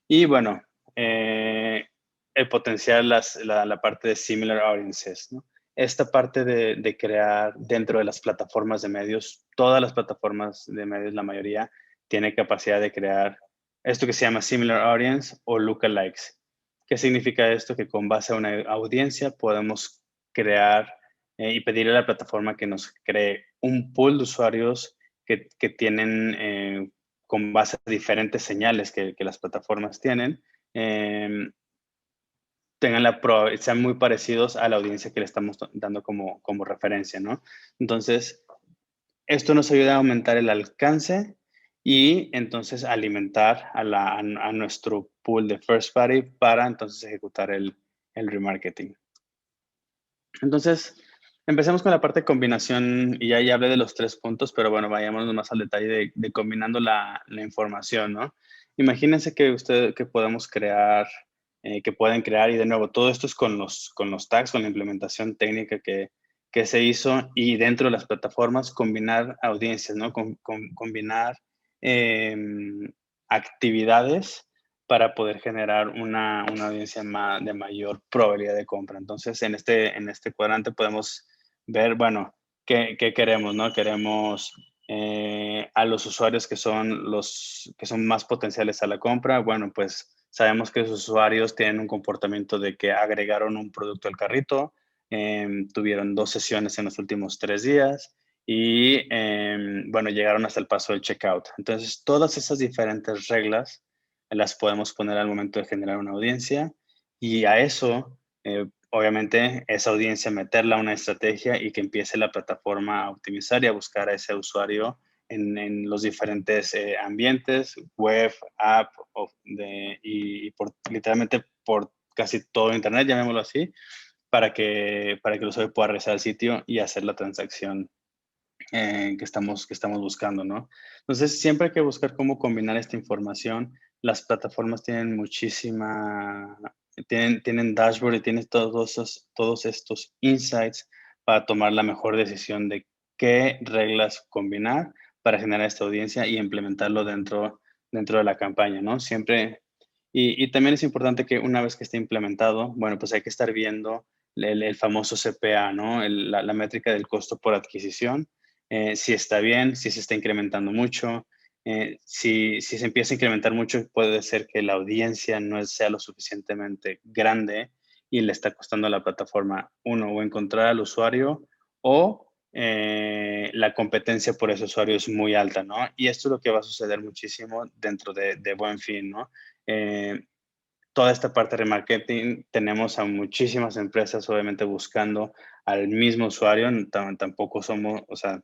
Y bueno, el potencial, la parte de similar audiences, ¿no? Esta parte de crear dentro de las plataformas de medios, todas las plataformas de medios, la mayoría, tiene capacidad de crear esto que se llama similar audience o lookalikes. ¿Qué significa esto? Que con base a una audiencia podemos crear y pedirle a la plataforma que nos cree un pool de usuarios que tienen con base a diferentes señales que las plataformas tienen, sean muy parecidos a la audiencia que le estamos dando como referencia, ¿no? Entonces, esto nos ayuda a aumentar el alcance y entonces alimentar a nuestro pool de first party para entonces ejecutar el remarketing. Entonces, empecemos con la parte de combinación y ya hablé de los 3 puntos, pero bueno, vayámonos más al detalle de combinando la información, ¿no? Imagínense que podemos crear, que pueden crear y de nuevo, todo esto es con los tags, con la implementación técnica que se hizo y dentro de las plataformas combinar audiencias, ¿no? Combinar actividades para poder generar una audiencia de mayor probabilidad de compra. Entonces, en este cuadrante podemos ver, bueno, qué queremos, ¿no? Queremos a los usuarios que son más potenciales a la compra. Bueno, pues sabemos que esos usuarios tienen un comportamiento de que agregaron un producto al carrito, tuvieron 2 sesiones en los últimos 3 días y, bueno, llegaron hasta el paso del checkout. Entonces, todas esas diferentes reglas las podemos poner al momento de generar una audiencia y a eso, obviamente, esa audiencia meterla a una estrategia y que empiece la plataforma a optimizar y a buscar a ese usuario en los diferentes ambientes, web, app literalmente por casi todo Internet, llamémoslo así, para que el usuario pueda regresar al sitio y hacer la transacción que estamos buscando, ¿no? Entonces, siempre hay que buscar cómo combinar esta información. Las plataformas tienen tienen dashboard y tienen todos estos insights para tomar la mejor decisión de qué reglas combinar para generar esta audiencia y implementarlo dentro de la campaña, ¿no? Siempre, y también es importante que una vez que esté implementado, bueno, pues hay que estar viendo el famoso CPA, ¿no? La métrica del costo por adquisición, si está bien, si se está incrementando mucho. Si se empieza a incrementar mucho, puede ser que la audiencia no sea lo suficientemente grande y le está costando a la plataforma, uno, o encontrar al usuario o la competencia por ese usuario es muy alta, ¿no? Y esto es lo que va a suceder muchísimo dentro de Buen Fin, ¿no? Toda esta parte de remarketing, tenemos a muchísimas empresas obviamente buscando al mismo usuario, tampoco somos, o sea,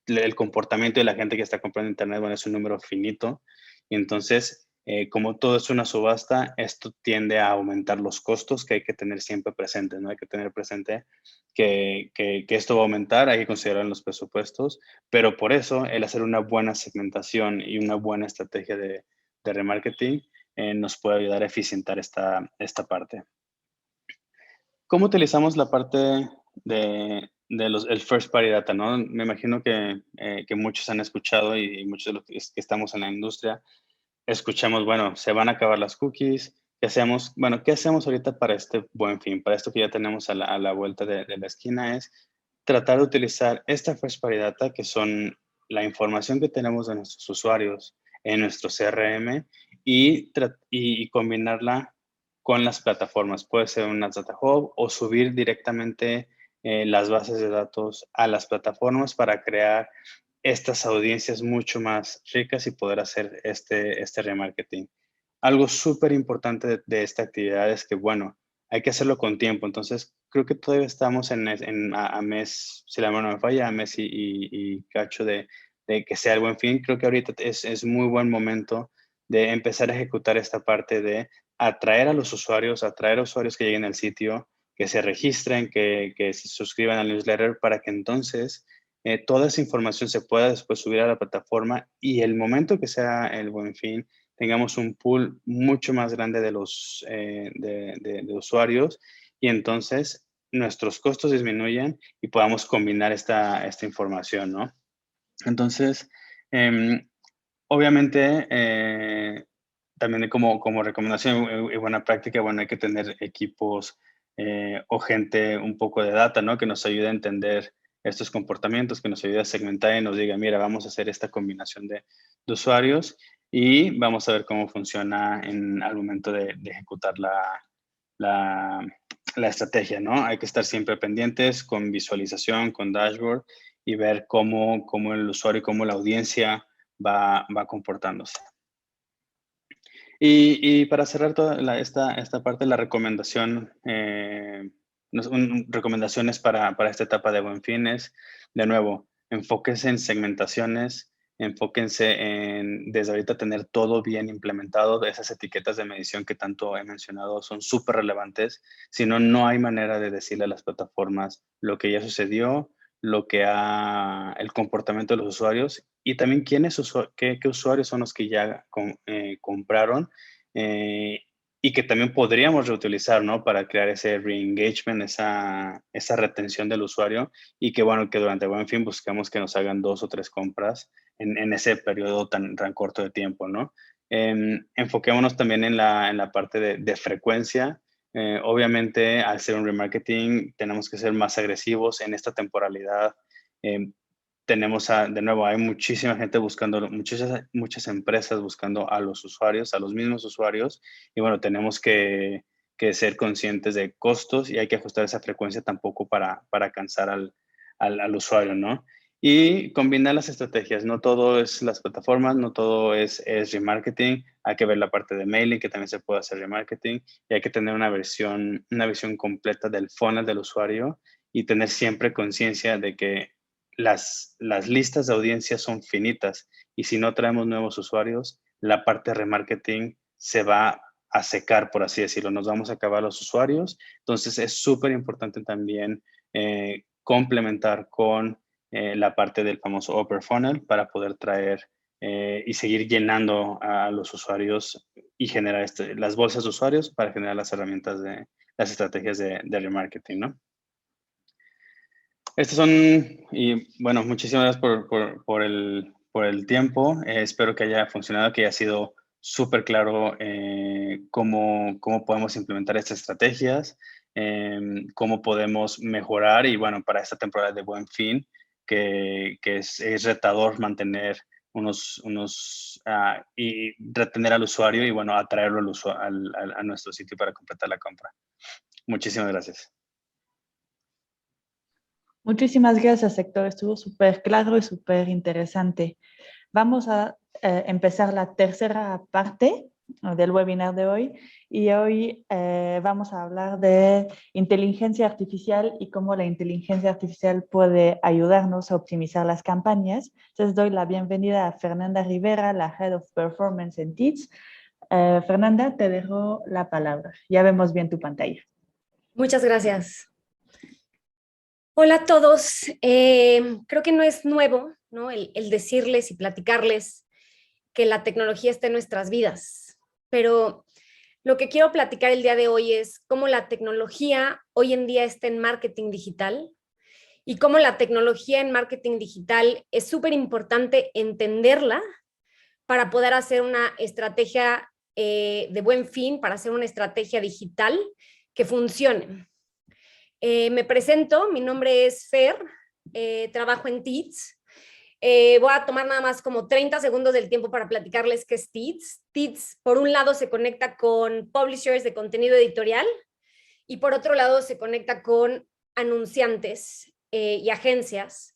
el comportamiento de la gente que está comprando en internet, bueno, es un número finito, y entonces, como todo es una subasta, esto tiende a aumentar los costos que hay que tener siempre presentes, ¿no? Hay que tener presente que esto va a aumentar, hay que considerar en los presupuestos, pero por eso el hacer una buena segmentación y una buena estrategia de remarketing nos puede ayudar a eficientar esta parte. ¿Cómo utilizamos la parte el first party data, ¿no? Me imagino que muchos han escuchado y muchos de los que estamos en la industria escuchamos, bueno, se van a acabar las cookies, ¿qué hacemos? Bueno, ¿qué hacemos ahorita para este Buen Fin? Para esto que ya tenemos a la vuelta de la esquina es tratar de utilizar esta first party data, que son la información que tenemos de nuestros usuarios en nuestro CRM y combinarla con las plataformas. Puede ser una Data Hub o subir directamente las bases de datos a las plataformas para crear estas audiencias mucho más ricas y poder hacer este remarketing. Algo súper importante de esta actividad es que, bueno, hay que hacerlo con tiempo. Entonces, creo que todavía estamos a mes, si la mano no me falla, a mes y cacho de de que sea el Buen Fin, creo que ahorita es muy buen momento de empezar a ejecutar esta parte de atraer a los usuarios, atraer a usuarios que lleguen al sitio, que se registren, que se suscriban al newsletter para que entonces toda esa información se pueda después subir a la plataforma y el momento que sea el Buen Fin, tengamos un pool mucho más grande de los de usuarios y entonces nuestros costos disminuyen y podamos combinar esta información, ¿no? Entonces, obviamente, también como recomendación y buena práctica, bueno, hay que tener equipos o gente un poco de data, ¿no? Que nos ayude a entender estos comportamientos, que nos ayude a segmentar y nos diga, mira, vamos a hacer esta combinación de usuarios y vamos a ver cómo funciona al momento de ejecutar la estrategia, ¿no? Hay que estar siempre pendientes con visualización, con dashboard y ver cómo el usuario y cómo la audiencia va comportándose. Y para cerrar toda esta parte, la recomendación, recomendaciones para esta etapa de Buen Fin es, de nuevo, enfóquense en segmentaciones, enfóquense en, desde ahorita, tener todo bien implementado. Esas etiquetas de medición que tanto he mencionado son súper relevantes. Si no, no hay manera de decirle a las plataformas lo que ya sucedió, el comportamiento de los usuarios y también qué usuarios son los que ya compraron y que también podríamos reutilizar, ¿no? Para crear ese re-engagement, esa retención del usuario y que, bueno, que durante Buen Fin buscamos que nos hagan 2 o 3 compras en ese periodo tan corto de tiempo, ¿no? Enfoquémonos también en la parte de frecuencia. Obviamente, al ser un remarketing, tenemos que ser más agresivos en esta temporalidad. Tenemos, de nuevo, hay muchísima gente buscando, muchas empresas buscando a los usuarios, a los mismos usuarios. Y bueno, tenemos que ser conscientes de costos y hay que ajustar esa frecuencia tampoco para cansar al usuario, ¿no? Y combinar las estrategias. No todo es las plataformas, no todo es remarketing. Hay que ver la parte de mailing, que también se puede hacer remarketing. Y hay que tener una visión completa del funnel del usuario y tener siempre conciencia de que las listas de audiencia son finitas. Y si no traemos nuevos usuarios, la parte de remarketing se va a secar, por así decirlo. Nos vamos a acabar los usuarios. Entonces, es súper importante también complementar con la parte del famoso upper funnel para poder traer y seguir llenando a los usuarios y generar las bolsas de usuarios para generar las herramientas las estrategias de remarketing, ¿no? Estas son, y bueno, muchísimas gracias por el tiempo. Espero que haya funcionado, que haya sido súper claro cómo podemos implementar estas estrategias, cómo podemos mejorar y bueno, para esta temporada de Buen Fin, que es retador mantener y retener al usuario y bueno, atraerlo a nuestro sitio para completar la compra. Muchísimas gracias. Muchísimas gracias, Héctor. Estuvo súper claro y súper interesante. Vamos a empezar la tercera parte del webinar de hoy y hoy vamos a hablar de inteligencia artificial y cómo la inteligencia artificial puede ayudarnos a optimizar las campañas. Entonces doy la bienvenida a Fernanda Rivera, la Head of Performance en Teads. Fernanda, te dejo la palabra. Ya vemos bien tu pantalla. Muchas gracias. Hola a todos. Creo que no es nuevo, ¿no? El decirles y platicarles que la tecnología está en nuestras vidas, pero lo que quiero platicar el día de hoy es cómo la tecnología hoy en día está en marketing digital y cómo la tecnología en marketing digital es súper importante entenderla para poder hacer una estrategia de Buen Fin, para hacer una estrategia digital que funcione. Me presento, mi nombre es Fer, trabajo en Teads. Voy a tomar nada más como 30 segundos del tiempo para platicarles qué es Teads. Teads, por un lado, se conecta con publishers de contenido editorial y por otro lado se conecta con anunciantes y agencias.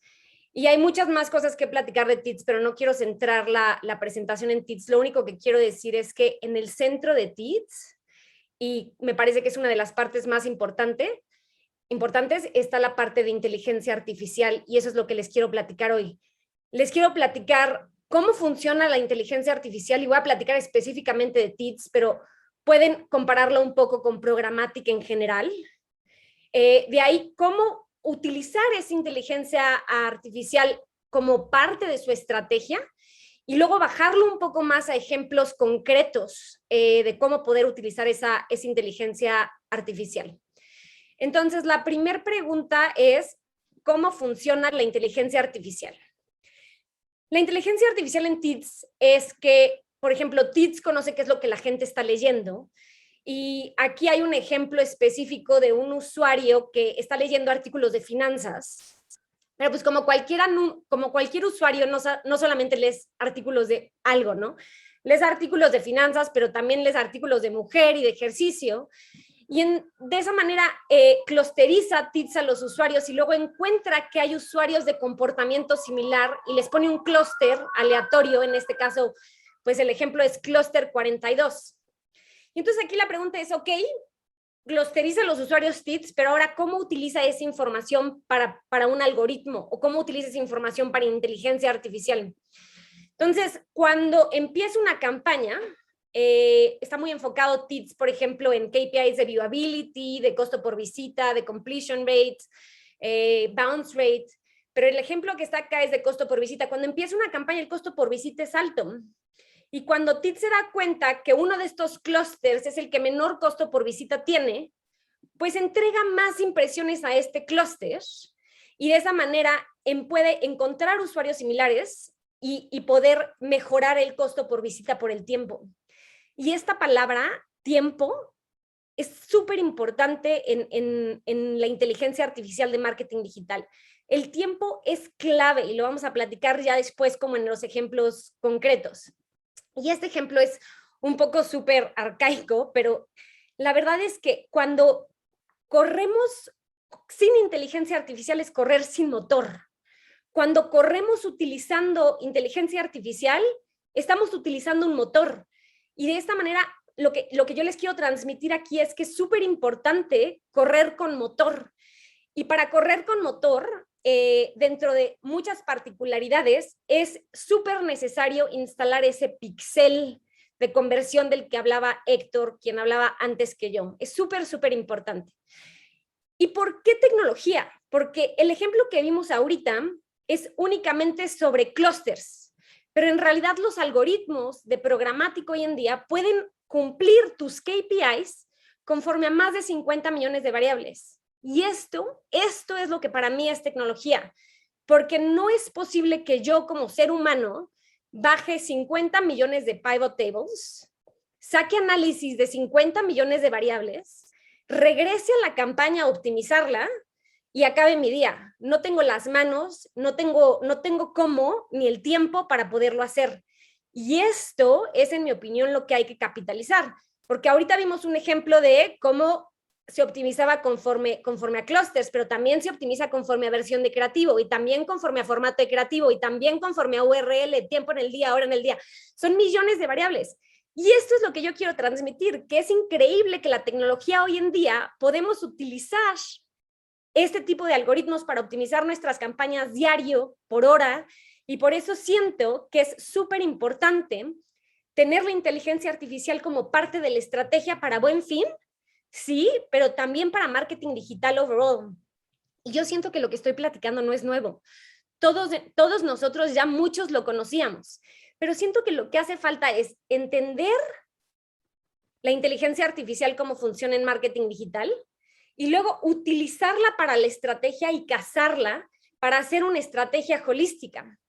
Y hay muchas más cosas que platicar de Teads, pero no quiero centrar la presentación en Teads. Lo único que quiero decir es que en el centro de Teads, y me parece que es una de las partes más importantes, está la parte de inteligencia artificial y eso es lo que les quiero platicar hoy. les quiero platicar cómo funciona la inteligencia artificial y voy a platicar específicamente de TEADS, pero pueden compararlo un poco con programática en general. De ahí, cómo utilizar esa inteligencia artificial como parte de su estrategia y luego bajarlo un poco más a ejemplos concretos de cómo poder utilizar esa inteligencia artificial. Entonces, la primera pregunta es, ¿cómo funciona la inteligencia artificial? La inteligencia artificial en TEADS es que, por ejemplo, TEADS conoce qué es lo que la gente está leyendo, y aquí hay un ejemplo específico de un usuario que está leyendo artículos de finanzas, pero pues como cualquier usuario no solamente lees artículos de algo, ¿no? Lees artículos de finanzas, pero también lees artículos de mujer y de ejercicio, y de esa manera clusteriza TEADS a los usuarios y luego encuentra que hay usuarios de comportamiento similar y les pone un clúster aleatorio, en este caso, pues el ejemplo es clúster 42. Y entonces aquí la pregunta es, ok, clusteriza a los usuarios TEADS, pero ahora, ¿cómo utiliza esa información para un algoritmo? ¿O cómo utiliza esa información para inteligencia artificial? Entonces, cuando empieza una campaña, está muy enfocado TEADS, por ejemplo, en KPIs de viewability, de costo por visita, de completion rate, bounce rate, pero el ejemplo que está acá es de costo por visita. Cuando empieza una campaña, el costo por visita es alto. Y cuando TEADS se da cuenta que uno de estos clústeres es el que menor costo por visita tiene, pues entrega más impresiones a este clúster y de esa manera puede encontrar usuarios similares y poder mejorar el costo por visita por el tiempo. Y esta palabra, tiempo, es súper importante en la inteligencia artificial de marketing digital. El tiempo es clave y lo vamos a platicar ya después como en los ejemplos concretos. Y este ejemplo es un poco súper arcaico, pero la verdad es que cuando corremos sin inteligencia artificial es correr sin motor. Cuando corremos utilizando inteligencia artificial, estamos utilizando un motor. Y de esta manera, lo que yo les quiero transmitir aquí es que es súper importante correr con motor. Y para correr con motor, dentro de muchas particularidades, es súper necesario instalar ese pixel de conversión del que hablaba Héctor, quien hablaba antes que yo. Es súper, súper importante. ¿Y por qué tecnología? Porque el ejemplo que vimos ahorita es únicamente sobre clústeres, pero en realidad los algoritmos de programático hoy en día pueden cumplir tus KPIs conforme a más de 50 millones de variables. Y esto es lo que para mí es tecnología, porque no es posible que yo como ser humano baje 50 millones de pivot tables, saque análisis de 50 millones de variables, regrese a la campaña a optimizarla y acabe mi día. No tengo las manos, no tengo cómo ni el tiempo para poderlo hacer. Y esto es, en mi opinión, lo que hay que capitalizar, porque ahorita vimos un ejemplo de cómo se optimizaba conforme a clústeres, pero también se optimiza conforme a versión de creativo y también conforme a formato de creativo y también conforme a URL, tiempo en el día, hora en el día. Son millones de variables. Y esto es lo que yo quiero transmitir, que es increíble que la tecnología hoy en día podemos utilizar este tipo de algoritmos para optimizar nuestras campañas diario, por hora, y por eso siento que es súper importante tener la inteligencia artificial como parte de la estrategia para Buen Fin, sí, pero también para marketing digital overall. Y yo siento que lo que estoy platicando no es nuevo. Todos nosotros ya muchos lo conocíamos, pero siento que lo que hace falta es entender la inteligencia artificial, cómo funciona en marketing digital, y luego utilizarla para la estrategia y casarla para hacer una estrategia holística.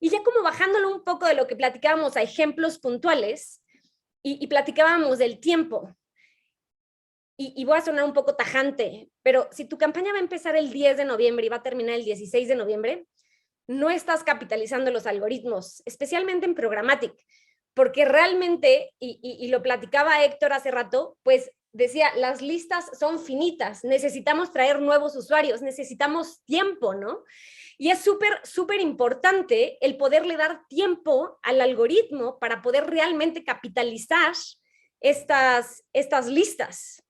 Y ya como bajándolo un poco de lo que platicábamos a ejemplos puntuales, y platicábamos del tiempo. Y voy a sonar un poco tajante, pero si tu campaña va a empezar el 10 de noviembre y va a terminar el 16 de noviembre, no estás capitalizando los algoritmos, especialmente en Programmatic, porque realmente, y lo platicaba Héctor hace rato, pues decía, las listas son finitas, necesitamos traer nuevos usuarios, necesitamos tiempo, ¿no? Y es súper, súper importante el poderle dar tiempo al algoritmo para poder realmente capitalizar estas listas.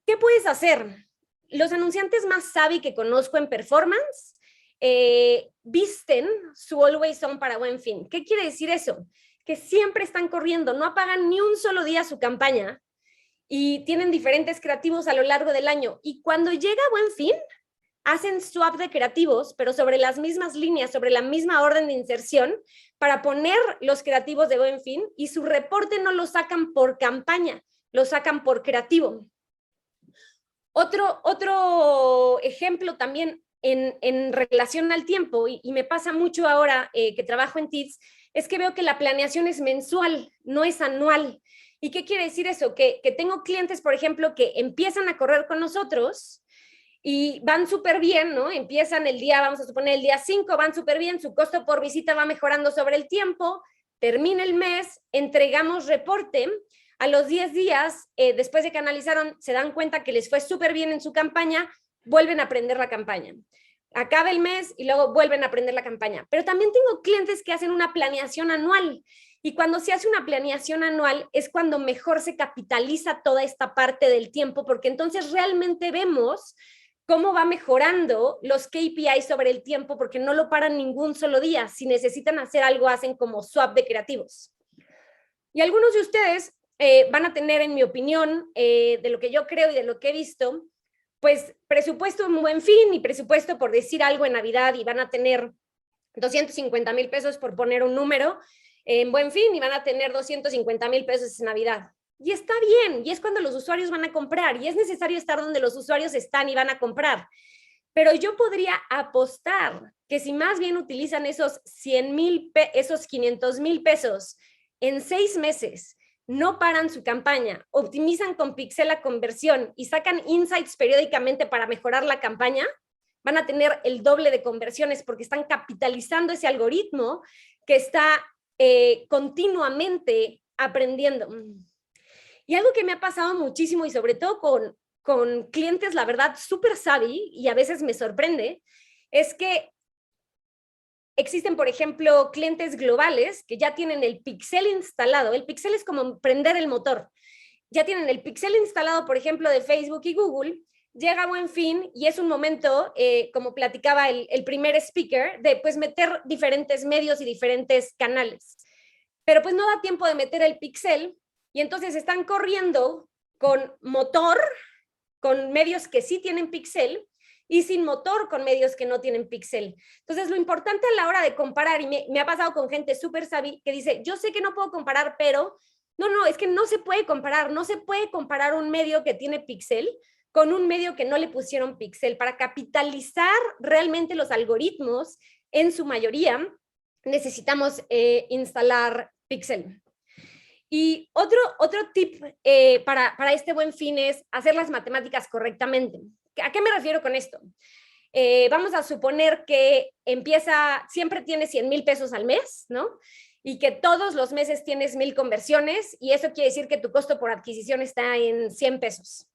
¿Qué puedes hacer? Los anunciantes más savvy que conozco en performance visten su Always On para Buen Fin. ¿Qué quiere decir eso? Que siempre están corriendo, no apagan ni un solo día su campaña y tienen diferentes creativos a lo largo del año. Y cuando llega Buen Fin, hacen swap de creativos, pero sobre las mismas líneas, sobre la misma orden de inserción, para poner los creativos de Buen Fin, y su reporte no lo sacan por campaña, lo sacan por creativo. Otro ejemplo también en relación al tiempo, y me pasa mucho ahora que trabajo en TIDS, es que veo que la planeación es mensual, no es anual. ¿Y qué quiere decir eso? Que tengo clientes, por ejemplo, que empiezan a correr con nosotros y van súper bien, ¿no? Empiezan el día, vamos a suponer el día 5, van súper bien, su costo por visita va mejorando sobre el tiempo, termina el mes, entregamos reporte, a los 10 días, después de que analizaron, se dan cuenta que les fue súper bien en su campaña, vuelven a aprender la campaña. Acaba el mes y luego vuelven a aprender la campaña. Pero también tengo clientes que hacen una planeación anual, y cuando se hace una planeación anual es cuando mejor se capitaliza toda esta parte del tiempo, porque entonces realmente vemos cómo va mejorando los KPIs sobre el tiempo, porque no lo paran ningún solo día. Si necesitan hacer algo, hacen como swap de creativos. Y algunos de ustedes van a tener, en mi opinión, de lo que yo creo y de lo que he visto, pues presupuesto en Buen Fin y presupuesto por decir algo en Navidad, y van a tener 250,000 pesos por poner un número en Buen Fin, y van a tener 250,000 pesos en Navidad. Y está bien, y es cuando los usuarios van a comprar, y es necesario estar donde los usuarios están y van a comprar. Pero yo podría apostar que si más bien utilizan esos 500,000 pesos en 6 meses, no paran su campaña, optimizan con Pixel la conversión y sacan insights periódicamente para mejorar la campaña, van a tener el doble de conversiones, porque están capitalizando ese algoritmo que está continuamente aprendiendo. Y algo que me ha pasado muchísimo, y sobre todo con clientes, la verdad, súper savvy, y a veces me sorprende, es que existen, por ejemplo, clientes globales que ya tienen el Pixel instalado. El Pixel es como prender el motor. Ya tienen el Pixel instalado, por ejemplo, de Facebook y Google. Llega Buen Fin y es un momento, como platicaba el primer speaker, de pues meter diferentes medios y diferentes canales. Pero pues no da tiempo de meter el Pixel, y entonces están corriendo con motor, con medios que sí tienen Pixel, y sin motor con medios que no tienen Pixel. Entonces, lo importante a la hora de comparar, y me ha pasado con gente súper savvy que dice, yo sé que no puedo comparar, pero no, es que no se puede comparar. No se puede comparar un medio que tiene Pixel con un medio que no le pusieron Pixel. Para capitalizar realmente los algoritmos, en su mayoría, necesitamos instalar Pixel. Y otro tip para este Buen Fin es hacer las matemáticas correctamente. ¿A qué me refiero con esto? Vamos a suponer que siempre tienes 100,000 pesos al mes, ¿no? Y que todos los meses tienes 1,000 conversiones, y eso quiere decir que tu costo por adquisición está en 100 pesos.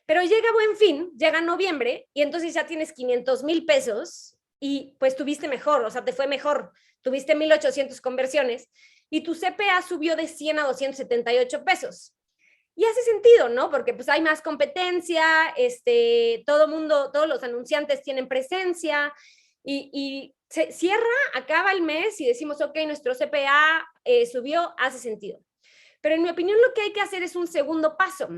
Pero llega Buen Fin, llega noviembre, y entonces ya tienes 500,000 pesos, y pues tuviste mejor, o sea, te fue mejor. Tuviste 1,800 conversiones, y tu CPA subió de 100 a 278 pesos. Y hace sentido, ¿no? Porque pues hay más competencia, todos los anunciantes tienen presencia, y se cierra, acaba el mes y decimos, ok, nuestro CPA subió, hace sentido. Pero en mi opinión lo que hay que hacer es un segundo paso.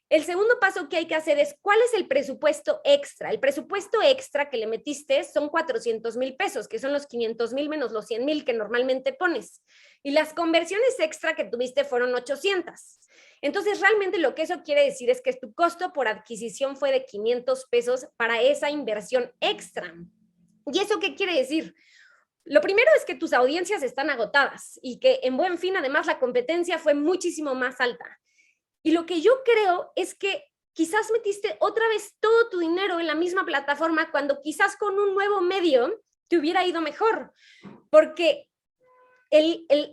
El segundo paso que hay que hacer es, ¿cuál es el presupuesto extra? El presupuesto extra que le metiste son 400,000 pesos, que son los 500,000 menos los 100,000 que normalmente pones. Y las conversiones extra que tuviste fueron 800. Entonces, realmente lo que eso quiere decir es que tu costo por adquisición fue de 500 pesos para esa inversión extra. ¿Y eso qué quiere decir? Lo primero es que tus audiencias están agotadas, y que en Buen Fin, además, la competencia fue muchísimo más alta. Y lo que yo creo es que quizás metiste otra vez todo tu dinero en la misma plataforma, cuando quizás con un nuevo medio te hubiera ido mejor, porque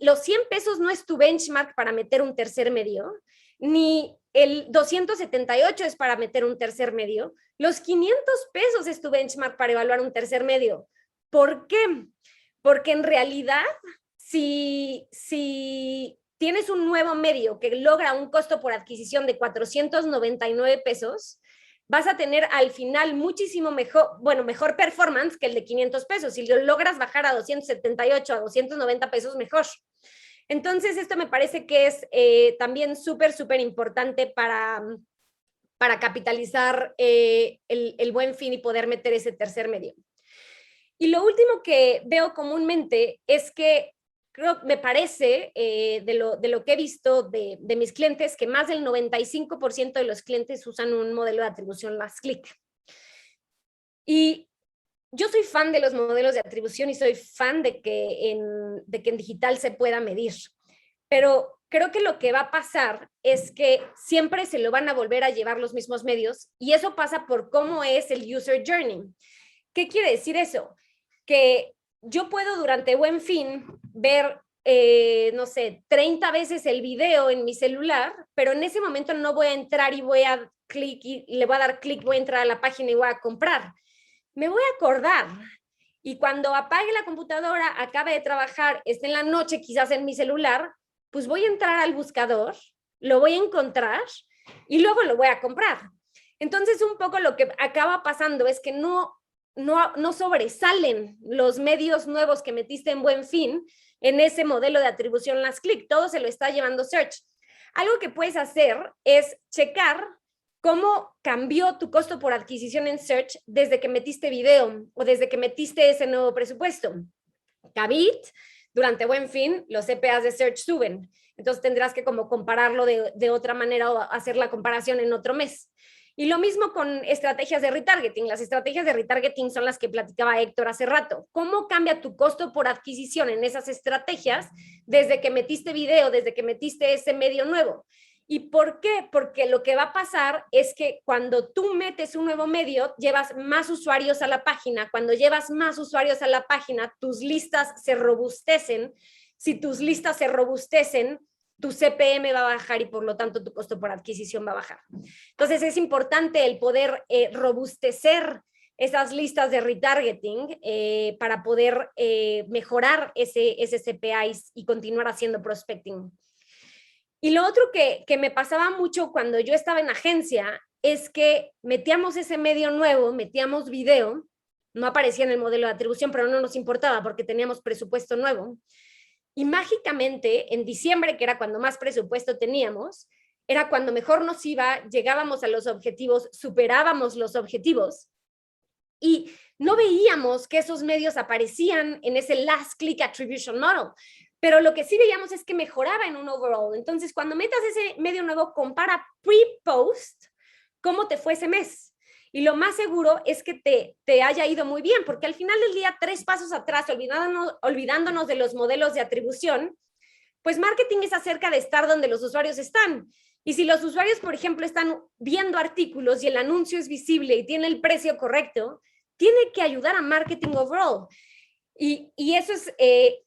los 100 pesos no es tu benchmark para meter un tercer medio, ni el 278 es para meter un tercer medio. Los 500 pesos es tu benchmark para evaluar un tercer medio. ¿Por qué? Porque en realidad, si tienes un nuevo medio que logra un costo por adquisición de 499 pesos, vas a tener al final muchísimo mejor performance que el de 500 pesos. Si lo logras bajar a 278, a 290 pesos, mejor. Entonces, esto me parece que es también súper importante para capitalizar el Buen Fin y poder meter ese tercer medio. Y lo último que veo comúnmente es que me parece, de lo que he visto de mis clientes, que más del 95% de los clientes usan un modelo de atribución last click. Y yo soy fan de los modelos de atribución y soy fan de que en digital se pueda medir. Pero creo que lo que va a pasar es que siempre se lo van a volver a llevar los mismos medios, y eso pasa por cómo es el user journey. ¿Qué quiere decir eso? Que yo puedo durante Buen Fin ver, no sé, 30 veces el video en mi celular, pero en ese momento no voy a entrar y voy a le voy a dar clic, voy a entrar a la página y voy a comprar. Me voy a acordar, y cuando apague la computadora, acabe de trabajar, esté en la noche quizás en mi celular, pues voy a entrar al buscador, lo voy a encontrar y luego lo voy a comprar. Entonces, un poco lo que acaba pasando es que no sobresalen los medios nuevos que metiste en Buen Fin en ese modelo de atribución last click. Todo se lo está llevando search. Algo que puedes hacer es checar cómo cambió tu costo por adquisición en search desde que metiste video o desde que metiste ese nuevo presupuesto. Kabit, durante Buen Fin, los CPAs de search suben. Entonces tendrás que como compararlo de otra manera o hacer la comparación en otro mes. Y lo mismo con estrategias de retargeting. Las estrategias de retargeting son las que platicaba Héctor hace rato. ¿Cómo cambia tu costo por adquisición en esas estrategias desde que metiste video, desde que metiste ese medio nuevo? ¿Y por qué? Porque lo que va a pasar es que cuando tú metes un nuevo medio, llevas más usuarios a la página. Cuando llevas más usuarios a la página, tus listas se robustecen. Si tus listas se robustecen, tu CPM va a bajar y por lo tanto tu costo por adquisición va a bajar. Entonces es importante el poder robustecer esas listas de retargeting para poder mejorar ese CPA y continuar haciendo prospecting. Y lo otro que me pasaba mucho cuando yo estaba en agencia es que metíamos ese medio nuevo, metíamos video, no aparecía en el modelo de atribución, pero no nos importaba porque teníamos presupuesto nuevo. Y mágicamente, en diciembre, que era cuando más presupuesto teníamos, era cuando mejor nos iba, llegábamos a los objetivos, superábamos los objetivos y no veíamos que esos medios aparecían en ese last click attribution model. Pero lo que sí veíamos es que mejoraba en un overall. Entonces, cuando metas ese medio nuevo, compara pre-post cómo te fue ese mes. Y lo más seguro es que te haya ido muy bien, porque al final del día, 3 pasos atrás, olvidándonos de los modelos de atribución, pues marketing es acerca de estar donde los usuarios están. Y si los usuarios, por ejemplo, están viendo artículos y el anuncio es visible y tiene el precio correcto, tiene que ayudar a marketing overall. Y eso es,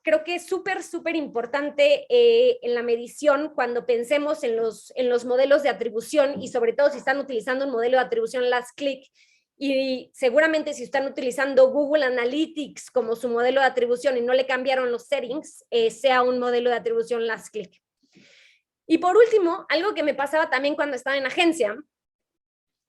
creo que es súper importante en la medición cuando pensemos en los modelos de atribución, y sobre todo si están utilizando un modelo de atribución last click, y seguramente si están utilizando Google Analytics como su modelo de atribución y no le cambiaron los settings, sea un modelo de atribución last click. Y por último, algo que me pasaba también cuando estaba en agencia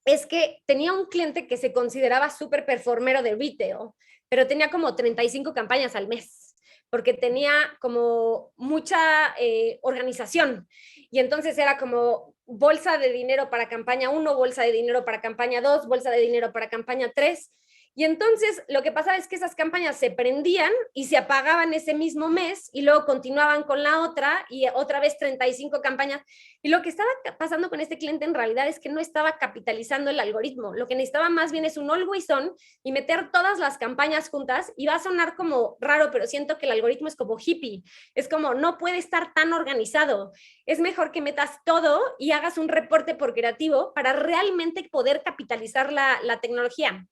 es que tenía un cliente que se consideraba súper performero de retail, pero tenía como 35 campañas al mes, porque tenía como mucha organización. Y entonces era como bolsa de dinero para campaña 1, bolsa de dinero para campaña 2, bolsa de dinero para campaña 3. Y entonces lo que pasaba es que esas campañas se prendían y se apagaban ese mismo mes y luego continuaban con la otra y otra vez 35 campañas. Y lo que estaba pasando con este cliente en realidad es que no estaba capitalizando el algoritmo. Lo que necesitaba más bien es un always on y meter todas las campañas juntas, y va a sonar como raro, pero siento que el algoritmo es como hippie. Es como no puede estar tan organizado. Es mejor que metas todo y hagas un reporte por creativo para realmente poder capitalizar la tecnología.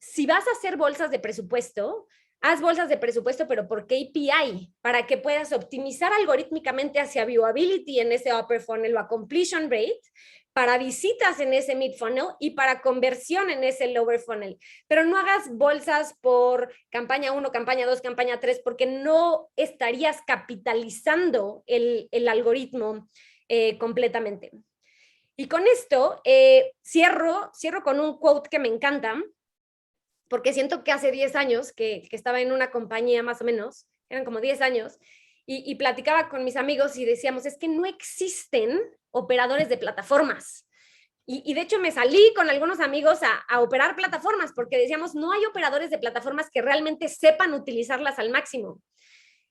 Si vas a hacer bolsas de presupuesto, haz bolsas de presupuesto, pero por KPI, para que puedas optimizar algorítmicamente hacia viewability en ese upper funnel o a completion rate, para visitas en ese mid funnel y para conversión en ese lower funnel. Pero no hagas bolsas por campaña 1, campaña 2, campaña 3, porque no estarías capitalizando el algoritmo completamente. Y con esto cierro con un quote que me encanta, porque siento que hace 10 años que estaba en una compañía más o menos, eran como 10 años, y platicaba con mis amigos y decíamos, es que no existen operadores de plataformas. Y de hecho me salí con algunos amigos a operar plataformas, porque decíamos, no hay operadores de plataformas que realmente sepan utilizarlas al máximo.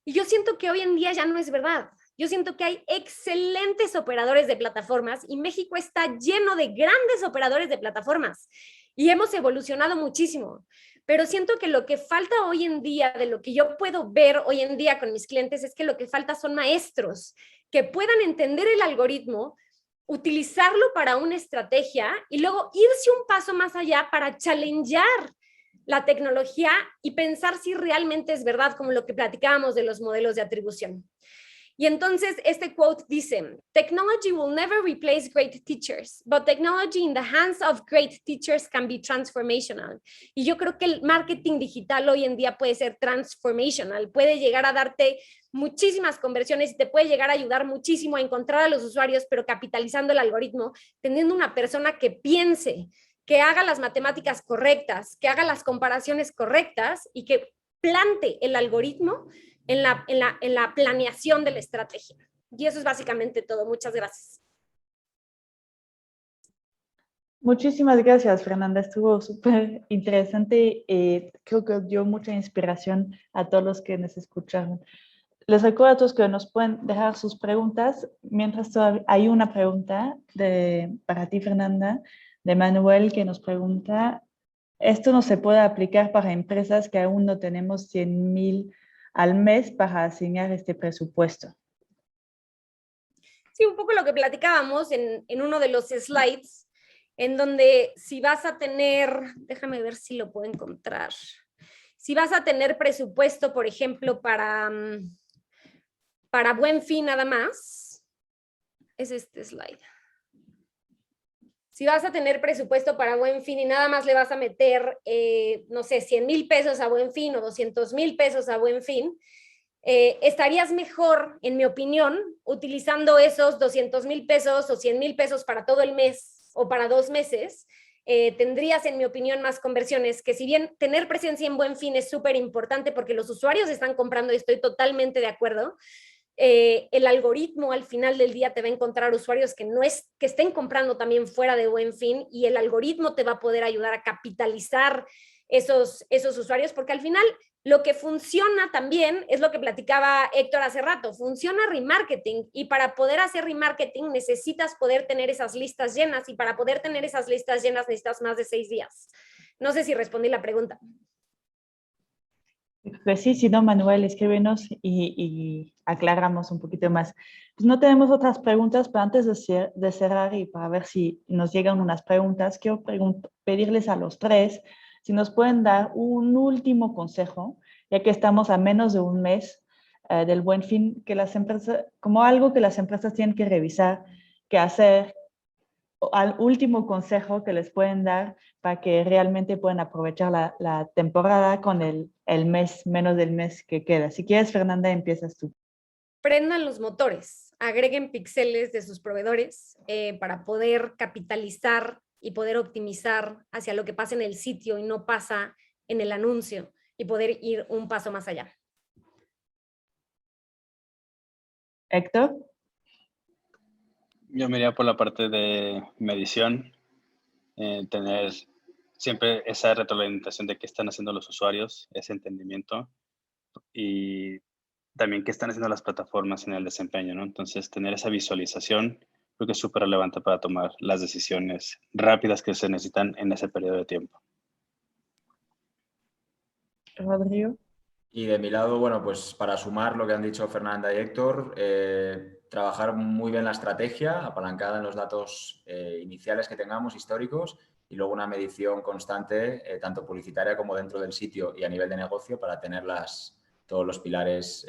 Y yo siento que hoy en día ya no es verdad. Yo siento que hay excelentes operadores de plataformas y México está lleno de grandes operadores de plataformas y hemos evolucionado muchísimo. Pero siento que lo que falta hoy en día, de lo que yo puedo ver hoy en día con mis clientes, es que lo que falta son maestros que puedan entender el algoritmo, utilizarlo para una estrategia y luego irse un paso más allá para challengear la tecnología y pensar si realmente es verdad, como lo que platicábamos de los modelos de atribución. Y entonces este quote dice, technology will never replace great teachers, but technology in the hands of great teachers can be transformational. Y yo creo que el marketing digital hoy en día puede ser transformational, puede llegar a darte muchísimas conversiones y te puede llegar a ayudar muchísimo a encontrar a los usuarios, pero capitalizando el algoritmo, teniendo una persona que piense, que haga las matemáticas correctas, que haga las comparaciones correctas y que plante el algoritmo en la planeación de la estrategia. Y eso es básicamente todo. Muchas gracias. Muchísimas gracias, Fernanda. Estuvo súper interesante. Creo que dio mucha inspiración a todos los que nos escucharon. Les recuerdo a todos que nos pueden dejar sus preguntas. Mientras todavía hay una pregunta para ti, Fernanda, de Manuel, que nos pregunta, ¿esto no se puede aplicar para empresas que aún no tenemos 100,000 al mes para asignar este presupuesto? Sí, un poco lo que platicábamos en uno de los slides, en donde si vas a tener, déjame ver si lo puedo encontrar, si vas a tener presupuesto, por ejemplo, para Buen Fin nada más, es este slide. Si vas a tener presupuesto para Buen Fin y nada más le vas a meter, no sé, 100,000 pesos a Buen Fin o 200,000 pesos a Buen Fin, estarías mejor, en mi opinión, utilizando esos 200,000 pesos o 100,000 pesos para todo el mes o para 2 meses. Tendrías, en mi opinión, más conversiones, que si bien tener presencia en Buen Fin es súper importante porque los usuarios están comprando y estoy totalmente de acuerdo, el algoritmo al final del día te va a encontrar usuarios que estén comprando también fuera de Buen Fin y el algoritmo te va a poder ayudar a capitalizar esos usuarios, porque al final lo que funciona también es lo que platicaba Héctor hace rato, funciona remarketing y para poder hacer remarketing necesitas poder tener esas listas llenas y para poder tener esas listas llenas necesitas más de 6 días. No sé si respondí la pregunta. Pues sí, si no, Manuel, escríbenos y aclaramos un poquito más. Pues no tenemos otras preguntas, pero antes de cerrar y para ver si nos llegan unas preguntas, quiero pedirles a los tres si nos pueden dar un último consejo, ya que estamos a menos de un mes del Buen Fin, que las empresas, como algo que las empresas tienen que revisar, que hacer, al último consejo que les pueden dar para que realmente puedan aprovechar la temporada con el mes, menos del mes que queda. Si quieres, Fernanda, empiezas tú. Prendan los motores, agreguen píxeles de sus proveedores para poder capitalizar y poder optimizar hacia lo que pasa en el sitio y no pasa en el anuncio y poder ir un paso más allá. Héctor. Yo me iría por la parte de medición, tener siempre esa retroalimentación de qué están haciendo los usuarios, ese entendimiento y también qué están haciendo las plataformas en el desempeño, ¿no? Entonces, tener esa visualización creo que es súper relevante para tomar las decisiones rápidas que se necesitan en ese periodo de tiempo. Rodrigo. Y de mi lado, bueno, pues para sumar lo que han dicho Fernanda y Héctor, trabajar muy bien la estrategia, apalancada en los datos iniciales que tengamos, históricos, y luego una medición constante, tanto publicitaria como dentro del sitio y a nivel de negocio, para tener todos los pilares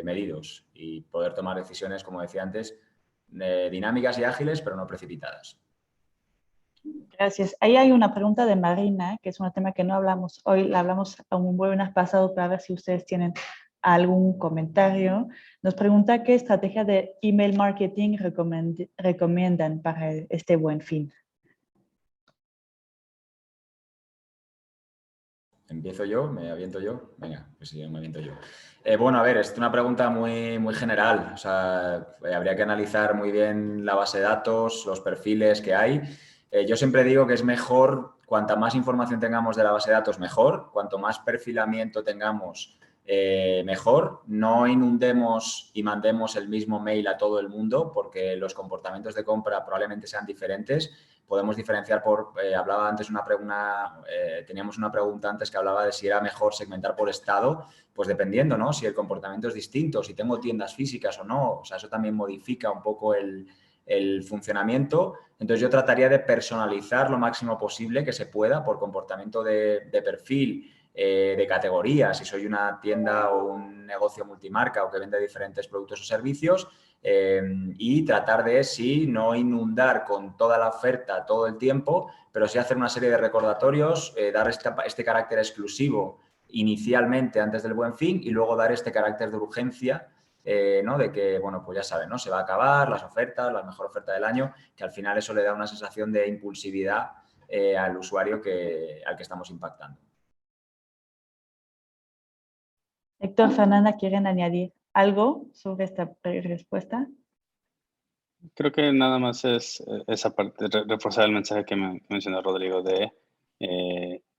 medidos y poder tomar decisiones, como decía antes, dinámicas y ágiles, pero no precipitadas. Gracias. Ahí hay una pregunta de Marina, que es un tema que no hablamos hoy, la hablamos en un webinar pasado para ver si ustedes tienen algún comentario. Nos pregunta qué estrategia de email marketing recomiendan para este Buen Fin. ¿Empiezo yo? ¿Me aviento yo? Venga, pues sí, me aviento yo. Bueno, a ver, es una pregunta muy general. O sea, habría que analizar muy bien la base de datos, los perfiles que hay. Yo siempre digo que es mejor, cuanta más información tengamos de la base de datos, mejor. Cuanto más perfilamiento tengamos, mejor. No inundemos y mandemos el mismo mail a todo el mundo, porque los comportamientos de compra probablemente sean diferentes. Podemos diferenciar por, hablaba antes teníamos una pregunta antes que hablaba de si era mejor segmentar por estado, pues dependiendo, ¿no? Si el comportamiento es distinto, si tengo tiendas físicas o no, o sea, eso también modifica un poco el funcionamiento. Entonces yo trataría de personalizar lo máximo posible que se pueda por comportamiento de perfil, de categoría, si soy una tienda o un negocio multimarca o que vende diferentes productos o servicios, y tratar de, sí, no inundar con toda la oferta todo el tiempo, pero sí hacer una serie de recordatorios, dar este carácter exclusivo inicialmente antes del Buen Fin y luego dar este carácter de urgencia, ¿no? De que, bueno, pues ya saben, ¿no? Se va a acabar las ofertas, la mejor oferta del año, que al final eso le da una sensación de impulsividad al usuario al que estamos impactando. Héctor, Fernanda, ¿quieren añadir algo sobre esta respuesta? Creo que nada más es esa parte, reforzar el mensaje que mencionó Rodrigo de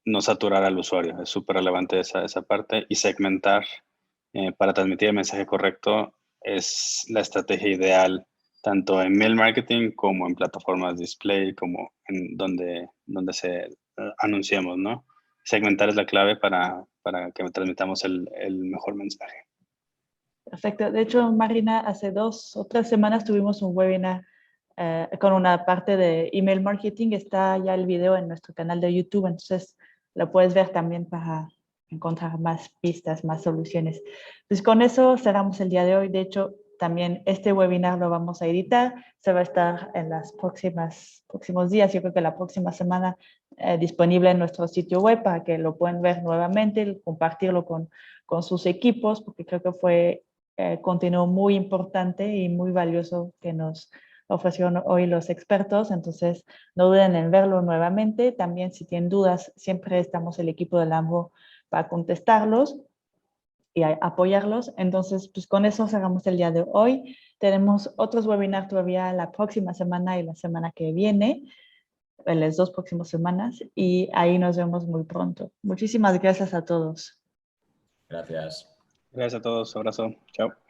no saturar al usuario. Es súper relevante esa parte y segmentar para transmitir el mensaje correcto es la estrategia ideal tanto en mail marketing como en plataformas display, como en donde se anunciamos, ¿no? Segmentar es la clave para que transmitamos el mejor mensaje. Perfecto. De hecho, Marina, hace 2 o 3 semanas tuvimos un webinar con una parte de email marketing. Está ya el video en nuestro canal de YouTube, entonces lo puedes ver también para encontrar más pistas, más soluciones. Pues con eso cerramos el día de hoy. De hecho, también este webinar lo vamos a editar. Se va a estar en los próximos días, yo creo que la próxima semana, disponible en nuestro sitio web para que lo puedan ver nuevamente, compartirlo con sus equipos, porque creo que fue contenido muy importante y muy valioso que nos ofrecieron hoy los expertos. Entonces, no duden en verlo nuevamente. También, si tienen dudas, siempre estamos el equipo del AMBO para contestarlos y apoyarlos. Entonces, pues con eso cerramos el día de hoy. Tenemos otros webinars todavía la próxima semana y la semana que viene, en las 2 próximas semanas, y ahí nos vemos muy pronto. Muchísimas gracias a todos. Gracias. Gracias a todos. Abrazo. Chao.